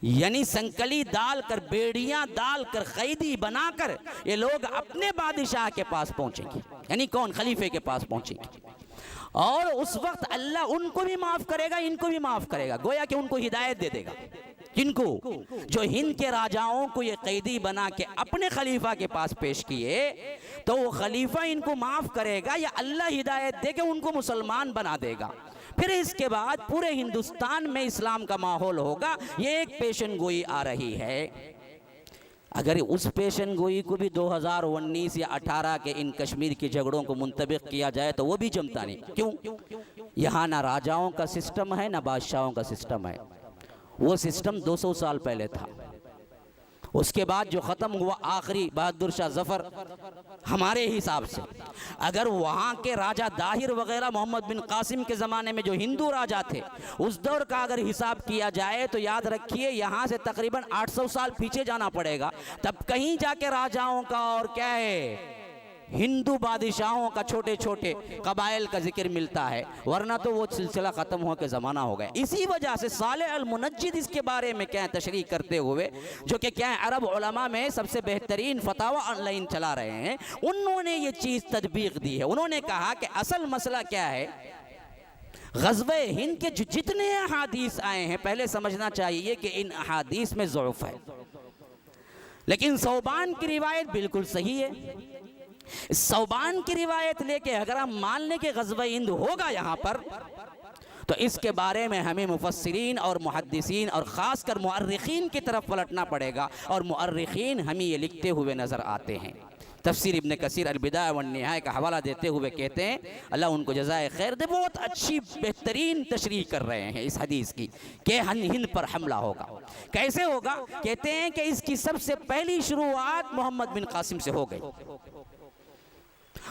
Speaker 1: यानी संकली डालकर, बेड़ियां डालकर, कैदी बनाकर ये लोग अपने बादशाह के पास पहुंचेंगे, यानी कौन, खलीफे के पास पहुंचेंगे। और उस वक्त अल्लाह उनको भी माफ करेगा, इनको भी माफ करेगा। गोया कि उनको हिदायत दे देगा, किनको, जो हिंद के राजाओं को ये कैदी बना के अपने खलीफा के पास पेश किए, तो वो खलीफा इनको माफ करेगा या अल्लाह हिदायत दे के उनको मुसलमान बना देगा। फिर इसके बाद पूरे हिंदुस्तान में इस्लाम का माहौल होगा। ये एक पेशन गोई आ रही है। अगर उस पेशन गोई को भी 2019 या 18 के इन कश्मीर के झगड़ों को मुंतबिक किया जाए तो वो भी जमता नहीं। क्यों? यहाँ ना राजाओं का सिस्टम है ना बादशाहों का सिस्टम है। वो सिस्टम 200 साल पहले था। उसके बाद जो ख़त्म हुआ आखिरी बहादुर शाह जफ़र, हमारे हिसाब से अगर वहाँ के राजा दाहिर वगैरह मोहम्मद बिन कासिम के ज़माने में जो हिंदू राजा थे उस दौर का अगर हिसाब किया जाए तो याद रखिए यहाँ से तकरीबन 800 साल पीछे जाना पड़ेगा, तब कहीं जाके राजाओं का और क्या है हिंदू बादशाहों का छोटे छोटे कबाइल का जिक्र मिलता है, वरना तो वो सिलसिला ख़त्म होकर ज़माना हो गया। इसी वजह से सालेह अल मुनज्जिद इसके बारे में क्या है तशरीह करते हुए, जो कि क्या है अरब उलमा में सबसे बेहतरीन फतावा ऑनलाइन चला रहे हैं, उन्होंने ये चीज़ तदबीक दी है। उन्होंने कहा कि असल मसला क्या है, ग़ज़वे हिंद के जितने अहादीस आए हैं पहले समझना चाहिए कि इन अहादीस में ज़ुअफ़ है, लेकिन सौबान की रिवायत बिल्कुल सही है। सौबान की रिवायत लेके अगर हम मान लें कि ग़ज़वे हिंद होगा यहाँ पर, तो इसके बारे में हमें मुफस्सिरीन और मुहद्दिसीन और ख़ासकर मुअर्रिख़ीन की तरफ पलटना पड़ेगा। और मुअर्रिख़ीन हमें ये लिखते हुए नज़र आते हैं। तफ़सीर इब्न कसीर अल-बिदाया वन-निहाया का हवाला देते हुए कहते हैं, अल्लाह उनको जज़ाए खैर दे, बहुत अच्छी बेहतरीन तशरीह कर रहे हैं इस हदीस की कि हिंद पर हमला होगा। कैसे होगा? कहते हैं कि इसकी सबसे पहली शुरुआत मोहम्मद बिन कासिम से हो गई।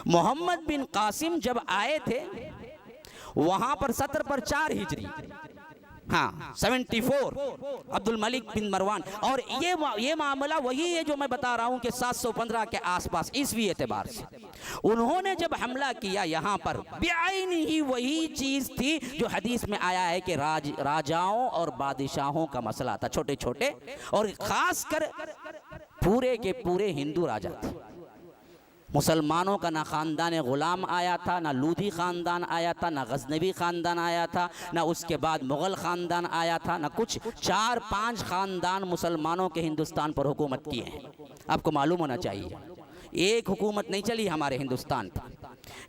Speaker 1: मोहम्मद बिन कासिम जब आए थे वहां पर 17 पर 4 हिजरी, हाँ 74 अब्दुल मलिक बिन मरवान। और ये मामला वही है जो मैं बता रहा हूँ कि 715 के आसपास ईस्वी एतबार से उन्होंने जब हमला किया यहाँ पर, बेआईन ही वही चीज़ थी जो हदीस में आया है कि राजाओं और बादशाहों का मसला था, छोटे छोटे, और ख़ास कर पूरे के पूरे हिंदू राजा थे। मुसलमानों का ना ख़ानदान ग़ुलाम आया था, ना लूधी ख़ानदान आया था, ना गज़नवी ख़ानदान आया था, ना उसके बाद मुग़ल ख़ानदान आया था, ना कुछ 4-5 ख़ानदान मुसलमानों के हिंदुस्तान पर हुकूमत किए हैं। आपको मालूम होना चाहिए, एक हुकूमत नहीं चली हमारे हिंदुस्तान पर।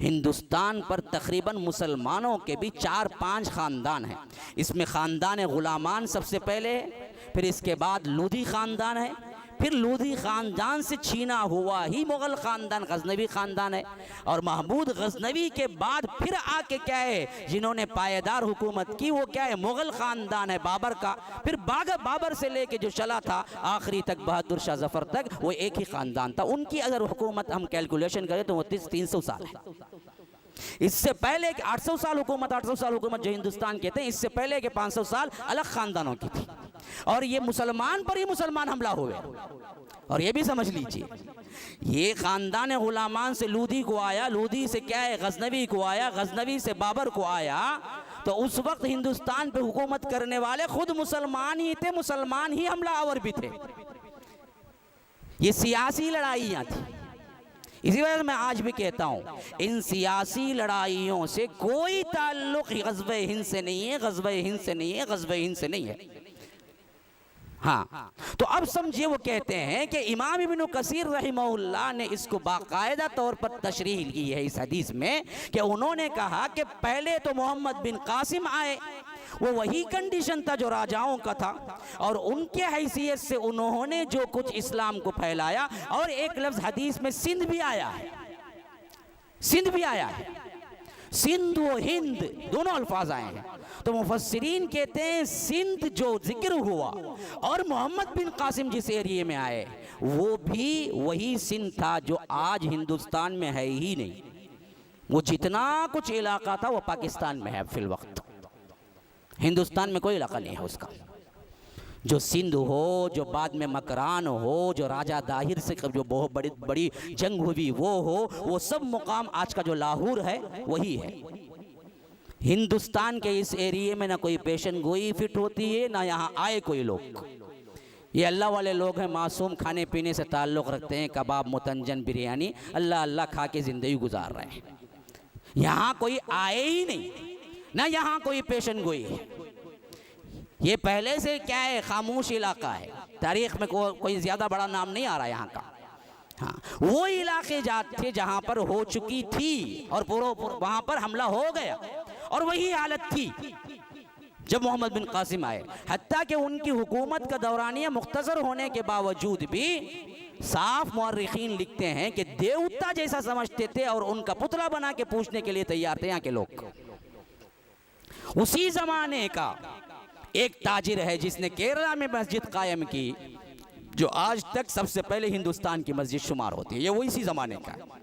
Speaker 1: हिंदुस्तान पर तकरीबन मुसलमानों के भी 4-5 ख़ानदान हैं। इसमें ख़ानदान ग़ुलामान सबसे पहले है, फिर इसके बाद लूधी ख़ानदान है, फिर लूधी ख़ानदान से छीना हुआ ही मुग़ल ख़ानदान गज़नवी ख़ानदान है, और महमूद गज़नवी के बाद फिर आके क्या है जिन्होंने पायेदार हुकूमत की वो क्या है, मुग़ल ख़ानदान है बाबर का। फिर बाबर से लेके जो चला था आखिरी तक बहादुर शाह ज़फ़र तक वो एक ही ख़ानदान था। उनकी अगर हुकूमत हम कैलकुलेशन करें तो वो 300 साल है। इससे पहले के 800 साल हुकूमत जो हिंदुस्तान के थे, इससे पहले के 500 साल अलग ख़ानदानों की थी। और ये मुसलमान पर ही मुसलमान हमला हुए। और ये भी समझ लीजिए, ये ख़ानदान ग़ुलामान से लूधी को आया, लूधी से क्या है गज़नवी को आया, गज़नवी से बाबर को आया। तो उस वक्त हिंदुस्तान पे हुकूमत करने वाले खुद मुसलमान ही थे, मुसलमान ही हमलावर भी थे। ये सियासी लड़ाइयाँ थी। इसी वजह से मैं आज भी कहता हूँ इन सियासी लड़ाइयों से कोई ताल्लुक़ ग़ज़वे हिंद से नहीं है, ग़ज़वे हिंद से नहीं है, ग़ज़वे हिंद से नहीं है। हाँ, तो अब समझिए, वो कहते हैं कि इमाम इब्न कसीर रहमहुल्लाह ने इसको बाकायदा तौर पर तशरीह की है इस हदीस में कि उन्होंने कहा कि पहले तो मोहम्मद बिन कासिम आए, वो वही कंडीशन था जो राजाओं का था, और उनके हैसियत से उन्होंने जो कुछ इस्लाम को फैलाया। और एक लफ्ज़ हदीस में सिंध भी आया है, सिंध भी आया है, सिंध व हिंद दोनों अल्फाज आए हैं। तो मुफस्सिरीन कहते हैं सिंध जो जिक्र हुआ और मोहम्मद बिन कासिम जिस एरिए में आए वो भी वही सिंध था जो आज हिंदुस्तान में है ही नहीं। वो जितना कुछ इलाका था वो पाकिस्तान में है फिल वक्त, हिंदुस्तान में कोई इलाका नहीं है उसका। जो सिंध हो, जो बाद में मकरान हो, जो राजा दाहिर से जो बहुत बड़ी बड़ी जंग हुई वो हो, वो सब मुकाम आज का जो लाहौर है वही है। हिंदुस्तान के इस एरिए में ना कोई पेशन गोई फिट होती है, ना यहाँ आए कोई लोग। ये अल्लाह वाले लोग हैं, मासूम, खाने पीने से ताल्लुक़ रखते हैं, कबाब, मुतंजन, बिरयानी, अल्लाह अल्लाह खा के ज़िंदगी गुजार रहे हैं। यहाँ कोई आए ही नहीं, ना यहाँ कोई पेशन गोई है। ये पहले से क्या है, खामोश इलाका है। तारीख़ में कोई ज़्यादा बड़ा नाम नहीं आ रहा यहाँ का। हाँ, वो इलाके थे जहाँ पर हो चुकी थी और वहाँ पर हमला हो गया, और वही हालत थी जब मोहम्मद बिन कासिम आए। हत्ता कि उनकी हुकूमत का दौरानिया मुख्तसर होने के बावजूद भी साफ मुअर्रिखीन लिखते हैं कि देवता जैसा समझते थे और उनका पुतला बना के पूछने के लिए तैयार थे यहाँ के लोग। उसी ज़माने का एक ताजिर है जिसने केरला में मस्जिद कायम की जो आज तक सबसे पहले हिंदुस्तान की मस्जिद शुमार होती है। ये वो इसी ज़माने का है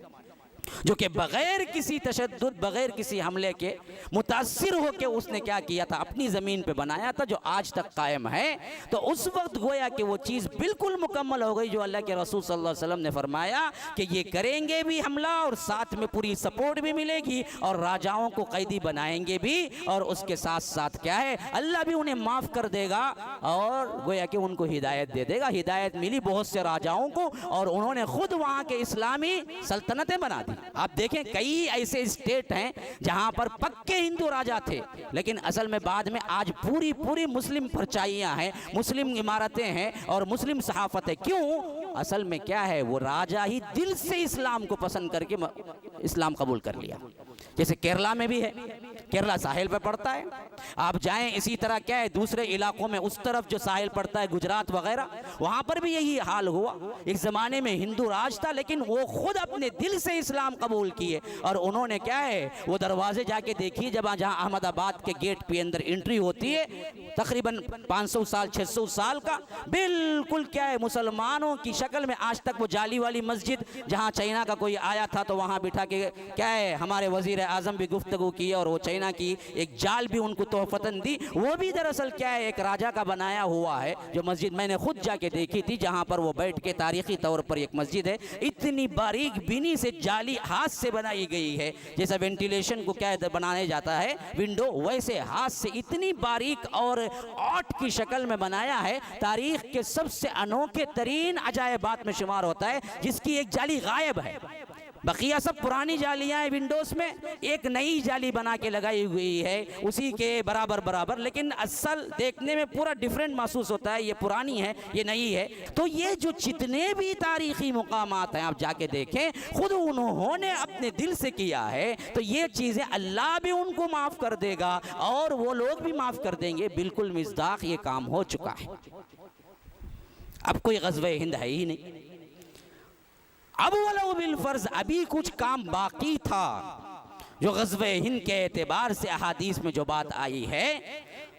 Speaker 1: जो कि बग़ैर किसी तशद्दुद, बग़ैर किसी हमले के मुतासिर होकर उसने क्या किया था, अपनी ज़मीन पे बनाया था, जो आज तक कायम है। तो उस वक्त गोया कि वो चीज़ बिल्कुल मुकम्मल हो गई जो अल्लाह के रसूल सल्लल्लाहु अलैहि वसल्लम ने फरमाया कि ये करेंगे भी हमला और साथ में पूरी सपोर्ट भी मिलेगी और राजाओं को कैदी बनाएंगे भी, और उसके साथ साथ क्या है, अल्लाह भी उन्हें माफ़ कर देगा और गोया कि उनको हिदायत दे देगा। हिदायत मिली बहुत से राजाओं को और उन्होंने खुद वहाँ के इस्लामी सल्तनतें बना दी। आप देखें कई ऐसे स्टेट हैं जहां पर पक्के हिंदू राजा थे, लेकिन असल में बाद में आज पूरी पूरी मुस्लिम परचाइयां हैं, मुस्लिम इमारतें हैं और मुस्लिम सहाफत है। क्यों? असल में क्या है, वो राजा ही दिल से इस्लाम को पसंद करके इस्लाम कबूल कर लिया। जैसे केरला में भी है, केरला साहिल पे पड़ता है, आप जाएं इसी तरह क्या है दूसरे इलाकों में उस तरफ जो साहिल पड़ता है गुजरात वगैरह, वहाँ पर भी यही हाल हुआ। एक ज़माने में हिंदू राज था लेकिन वो खुद अपने दिल से इस्लाम कबूल किए और उन्होंने क्या है वो दरवाजे जाके देखिए जब जहाँ अहमदाबाद के गेट पे अंदर एंट्री होती है, तकरीबन 500 साल 600 साल का बिल्कुल क्या है मुसलमानों की शक्ल में। आज तक वो जाली वाली मस्जिद जहाँ चाइना का कोई आया था तो वहाँ बिठा के क्या है हमारे वजीर आजम भी गुफ्तगू की और वो चाइना की एक जाल भी उनको तोहफतन दी। वो भी दरअसल क्या है एक राजा का बनाया हुआ है जो मस्जिद मैंने खुद जाके देखी थी, जहाँ पर वो बैठ के तारीखी तौर पर एक मस्जिद है। इतनी बारीक बीनी से जाली हाथ से बनाई गई है, जैसा वेंटिलेशन को क्या बनाया जाता है विंडो, वैसे हाथ से इतनी बारीक और आर्ट की शक्ल में बनाया है। तारीख के सबसे अनोखे तरीन अजायबात में शुमार होता है, जिसकी एक जाली गायब है। बकिया सब पुरानी जालियां हैं विंडोज में, एक नई जाली बना के लगाई हुई है उसी के बराबर, लेकिन असल देखने में पूरा डिफरेंट महसूस होता है, ये पुरानी है ये नई है। तो ये जो जितने भी तारीखी मुकामात हैं आप जाके देखें, खुद उन्होंने अपने दिल से किया है, तो ये चीज़ें अल्लाह भी उनको माफ़ कर देगा और वो लोग भी माफ़ कर देंगे। बिल्कुल मिज़दाक़ ये काम हो चुका है। अब कोई ग़ज़वे हिंद है ही नहीं। अब वलो बिल फर्ज अभी कुछ काम बाकी था जो ग़ज़वे हिंद के एतबार से अहादीस में जो बात आई है,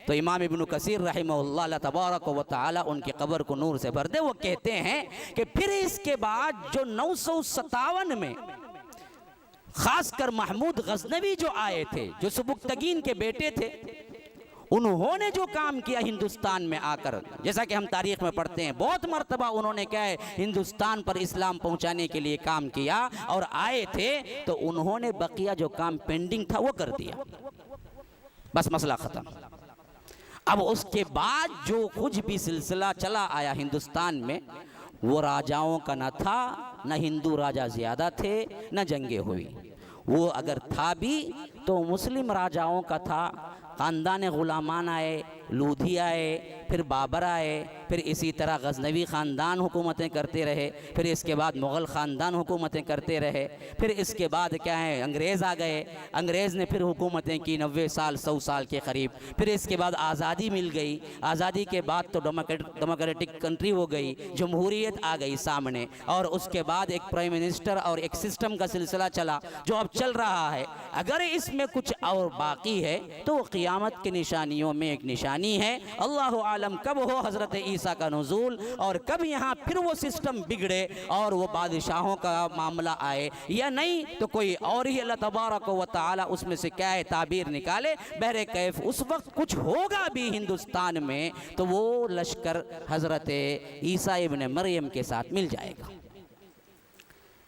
Speaker 1: तो इमाम इब्न कसीर रहमहुल्लाह तबारक व तआला उनकी कब्र को नूर से भर दे, वो कहते हैं कि फिर इसके बाद जो 957 में खासकर महमूद गजनवी जो आए थे, जो सुबुक्तगीन के बेटे थे, उन्होंने जो काम किया हिंदुस्तान में आकर, जैसा कि हम तारीख में पढ़ते हैं, बहुत मर्तबा उन्होंने क्या है हिंदुस्तान पर इस्लाम पहुंचाने के लिए काम किया और आए थे, तो उन्होंने बकिया जो काम पेंडिंग था वो कर दिया, बस मसला ख़त्म। अब उसके बाद जो कुछ भी सिलसिला चला आया हिंदुस्तान में, वो राजाओं का न था, न हिंदू राजा ज़्यादा थे, न जंगें हुई। वो अगर था भी तो मुस्लिम राजाओं का था। ख़ानदान ग़ुलामान आए, लूधी आए, फिर बाबर आए, फिर इसी तरह गजनवी ख़ानदान हुकूमतें करते रहे, फिर इसके बाद मुग़ल ख़ानदान हुकूमतें करते रहे, फिर इसके बाद क्या है अंग्रेज़ आ गए, अंग्रेज़ ने फिर हुकूमतें की 90 साल 100 साल के करीब, फिर इसके बाद आज़ादी मिल गई, आज़ादी के बाद तो डेमोक्रेटिक कंट्री हो गई, जमहूरियत आ गई सामने, और उसके बाद एक प्राइम मिनिस्टर और एक सिस्टम का सिलसिला चला जो अब चल रहा है। अगर इसमें कुछ और बाकी है तो क़ियामत की निशानियों में एक निशानी है। अल्लाहु आलम कब हो हज़रत ईसा का नुज़ूल और कब यहाँ फिर वो सिस्टम बिगड़े और वो बादशाहों का मामला आए या नहीं, तो कोई और ही अल्लाह तबारक व तआला उसमें से क्या है ताबीर निकाले। बहरे कैफ उस वक्त कुछ होगा भी हिंदुस्तान में तो वो लश्कर हज़रत ईसा इब्न मरियम के साथ मिल जाएगा।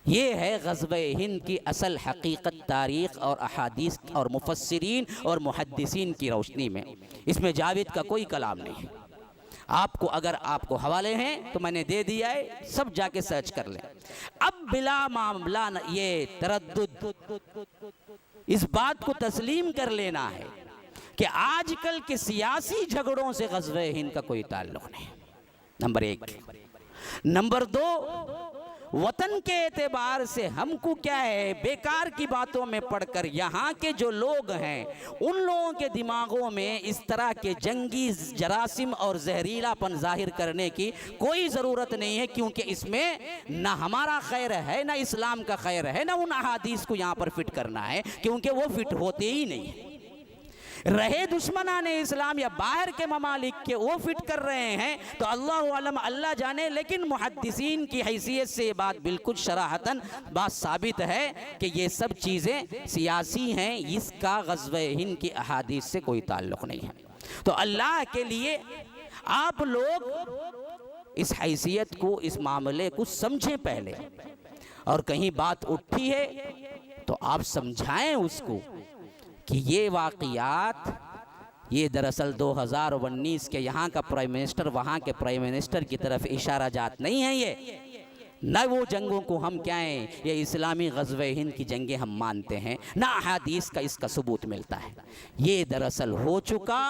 Speaker 1: ये है ग़ज़वे हिंद की असल हकीकत, तारीख़ और अहादीस और मुफस्सिरीन और मुहद्दिसीन की रोशनी में। इसमें जावेद का कोई कलाम नहीं है। आपको अगर आपको हवाले हैं तो मैंने दे दिया है, सब जाके सर्च कर लें। अब बिला मामला ये तरद्दुद इस बात को तस्लीम कर लेना है कि आजकल के सियासी झगड़ों से ग़ज़वे हिंद का कोई ताल्लुक़ नहीं, नंबर एक। नंबर दो, वतन के एतबार से हमको क्या है बेकार की बातों में पढ़कर यहाँ के जो लोग हैं उन लोगों के दिमागों में इस तरह के जंगी जरासिम और जहरीलापन जाहिर करने की कोई ज़रूरत नहीं है, क्योंकि इसमें ना हमारा खैर है, ना इस्लाम का खैर है, ना उन अहादीस को यहाँ पर फिट करना है, क्योंकि वो फिट होते ही नहीं है। रहे दुश्मनाने इस्लाम या बाहर के ममालिक के वो फिट कर रहे हैं तो अल्लाह आलम अल्लाह जाने, लेकिन मुहद्दिसीन की हैसियत से ये बात बिल्कुल शराहतन बात साबित है कि ये सब चीज़ें सियासी हैं, इसका ग़ज़वे हिंद की अहादीस से कोई ताल्लुक़ नहीं है। तो अल्लाह के लिए आप लोग इस हैसियत को, इस मामले को समझें पहले, और कहीं बात उठी है तो आप समझाएं उसको कि ये वाक़ियात ये दरअसल 2019 के यहाँ का प्राइम मिनिस्टर वहाँ के प्राइम मिनिस्टर की तरफ इशारा जात नहीं है, ये न वो जंगों को हम क्या हैं, ये इस्लामी ग़ज़वे हिंद की जंगें हम मानते हैं, ना अहादीस का इसका सबूत मिलता है। ये दरअसल हो चुका,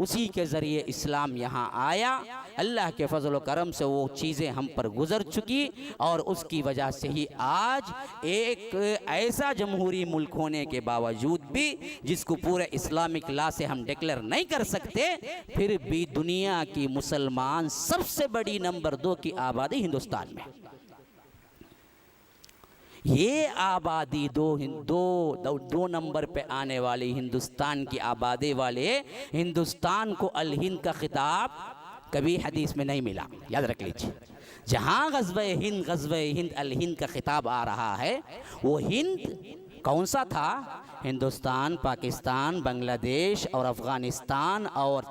Speaker 1: उसी के ज़रिए इस्लाम यहाँ आया, अल्लाह के फजल व करम से वो चीज़ें हम पर गुज़र चुकी, और उसकी वजह से ही आज एक ऐसा जमहूरी मुल्क होने के बावजूद भी जिसको पूरे इस्लामिक लॉ से हम डिक्लेयर नहीं कर सकते, फिर भी दुनिया की मुसलमान सबसे बड़ी नंबर 2 की आबादी हिंदुस्तान में। ये आबादी दो नंबर पे आने वाली हिंदुस्तान की आबादी वाले हिंदुस्तान को अल हिंद का खिताब कभी हदीस में नहीं मिला, याद रख लीजिए। जहाँ ग़ज़वे हिंद अल हिंद का खिताब आ रहा है, वो हिंद कौन सा था? हिंदुस्तान, पाकिस्तान, बांग्लादेश और अफ़गानिस्तान और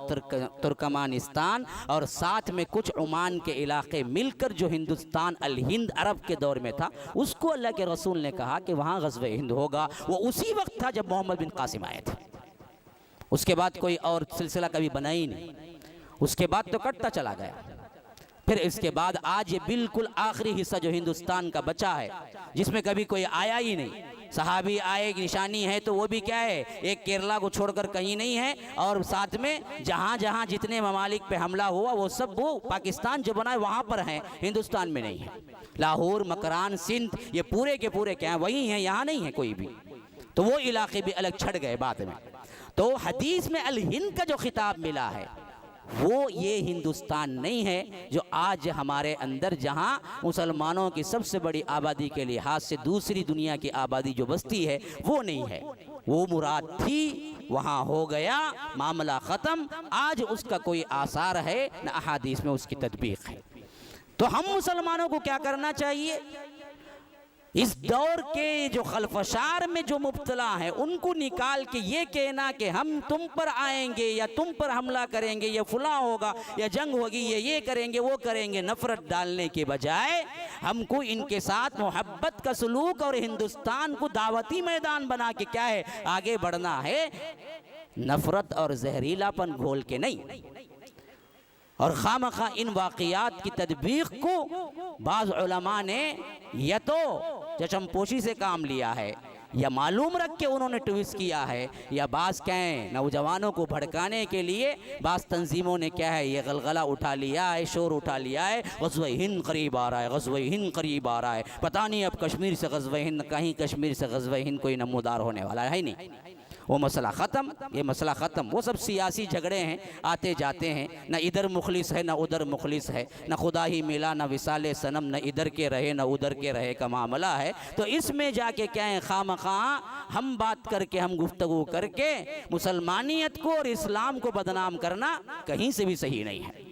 Speaker 1: तुर्कमानिस्तान और साथ में कुछ ओमान के इलाके मिलकर जो हिंदुस्तान अल हिंद अरब के दौर में था, उसको अल्लाह के रसूल ने कहा कि वहाँ ग़ज़वे हिंद होगा। वो उसी वक्त था जब मोहम्मद बिन कासिम आए थे। उसके बाद कोई और सिलसिला कभी बना ही नहीं, उसके बाद तो कटता चला गया। फिर इसके बाद आज ये बिल्कुल आखिरी हिस्सा जो हिंदुस्तान का बचा है, जिसमें कभी कोई आया ही नहीं। सहाबी आए की निशानी है तो वो भी क्या है, एक केरला को छोड़कर कहीं नहीं है। और साथ में जहाँ जहाँ जितने ममालिक पे हमला हुआ वो सब वो पाकिस्तान जो बना है वहाँ पर हैं, हिंदुस्तान में नहीं है। लाहौर, मकरान, सिंध ये पूरे के पूरे क्या हैं, वही हैं, यहाँ नहीं है कोई भी। तो वो इलाके भी अलग छट गए बाद में। तो हदीस में अल हिंद का जो खिताब मिला है वो ये हिंदुस्तान नहीं है जो आज हमारे अंदर, जहाँ मुसलमानों की सबसे बड़ी आबादी के लिहाज से दूसरी दुनिया की आबादी जो बसती है वो नहीं है। वो मुराद थी, वहाँ हो गया, मामला ख़त्म। आज उसका कोई आसार है न अहादीस में उसकी तदबीक है। तो हम मुसलमानों को क्या करना चाहिए? इस दौर के जो खलफशार में जो मुब्तला हैं उनको निकाल के ये कहना कि हम तुम पर आएंगे या तुम पर हमला करेंगे या फुला होगा या जंग होगी, ये करेंगे वो करेंगे, नफ़रत डालने के बजाय हमको इनके साथ मोहब्बत का सलूक और हिंदुस्तान को दावती मैदान बना के क्या है आगे बढ़ना है, नफ़रत और जहरीलापन घोल के नहीं। और खामखा इन वाक़ियात की तदबीक को बाज़ उलमा ने या तो चशमपोशी से काम लिया है या मालूम रख के उन्होंने ट्विस्ट किया है, या बाज़ क्या है नौजवानों को भड़काने के लिए बाज़ तंजीमों ने क्या है ये गलगला उठा लिया है, शोर उठा लिया है, ग़ज़वे हिंद करीब आ रहा है, ग़ज़वे हिंद करीब आ रहा है। पता नहीं अब कश्मीर से ग़ज़वे हिंद, कहीं कश्मीर से ग़ज़वे हिंद कोई नमूदार होने वाला है नहीं। वो मसला ख़त्म, ये मसला ख़त्म। वो सब सियासी झगड़े हैं, आते जाते हैं, न इधर मुखलिस है न उधर मुखलिस है, न खुदा ही मिला न विसाले सनम, न इधर के रहे न उधर के रहे का मामला है। तो इसमें जाके क्या है खामखा हम बात करके, हम गुफ्तगू करके मुसलमानियत को और इस्लाम को बदनाम करना कहीं से भी सही नहीं है।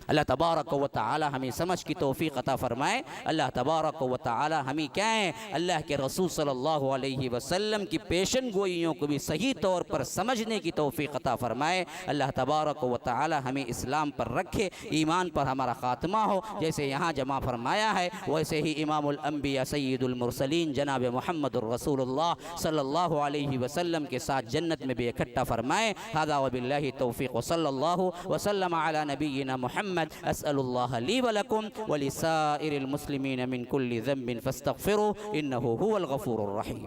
Speaker 1: अल्लाह तबारक व तआला हमें समझ की तौफीक अता फ़रमाए। अल्लाह तबारक व तआला हमें क्या है अल्लाह के रसूल सल्लल्लाहु अलैहि वसल्लम की पेशन गोइयों को भी सही तौर पर समझने की तौफीक अता फ़रमाए। अल्लाह तबारक व तआला हमें इस्लाम पर रखे, ईमान पर हमारा ख़ात्मा हो। जैसे यहाँ जमा फरमाया है वैसे ही इमामुल अंबिया सय्यिदुल मुरसलीन जनाब मुहम्मदुर रसूलुल्लाह सल्लल्लाहु अलैहि वसल्लम के साथ जन्नत में भी इकट्ठा फरमाए। हादा व बिल्लाहि तौफीक व सल्लल्लाहु वसल्लम अला नबिय्यिना मुहम्मद। अस्अलुल्लाह ली व लकुम व लिसाइरिल मुस्लिमीन मिन कुल्ली ज़ंबिन फस्तग़फिरुहु इन्नहु हुवल गफ़ूरुर रहीम।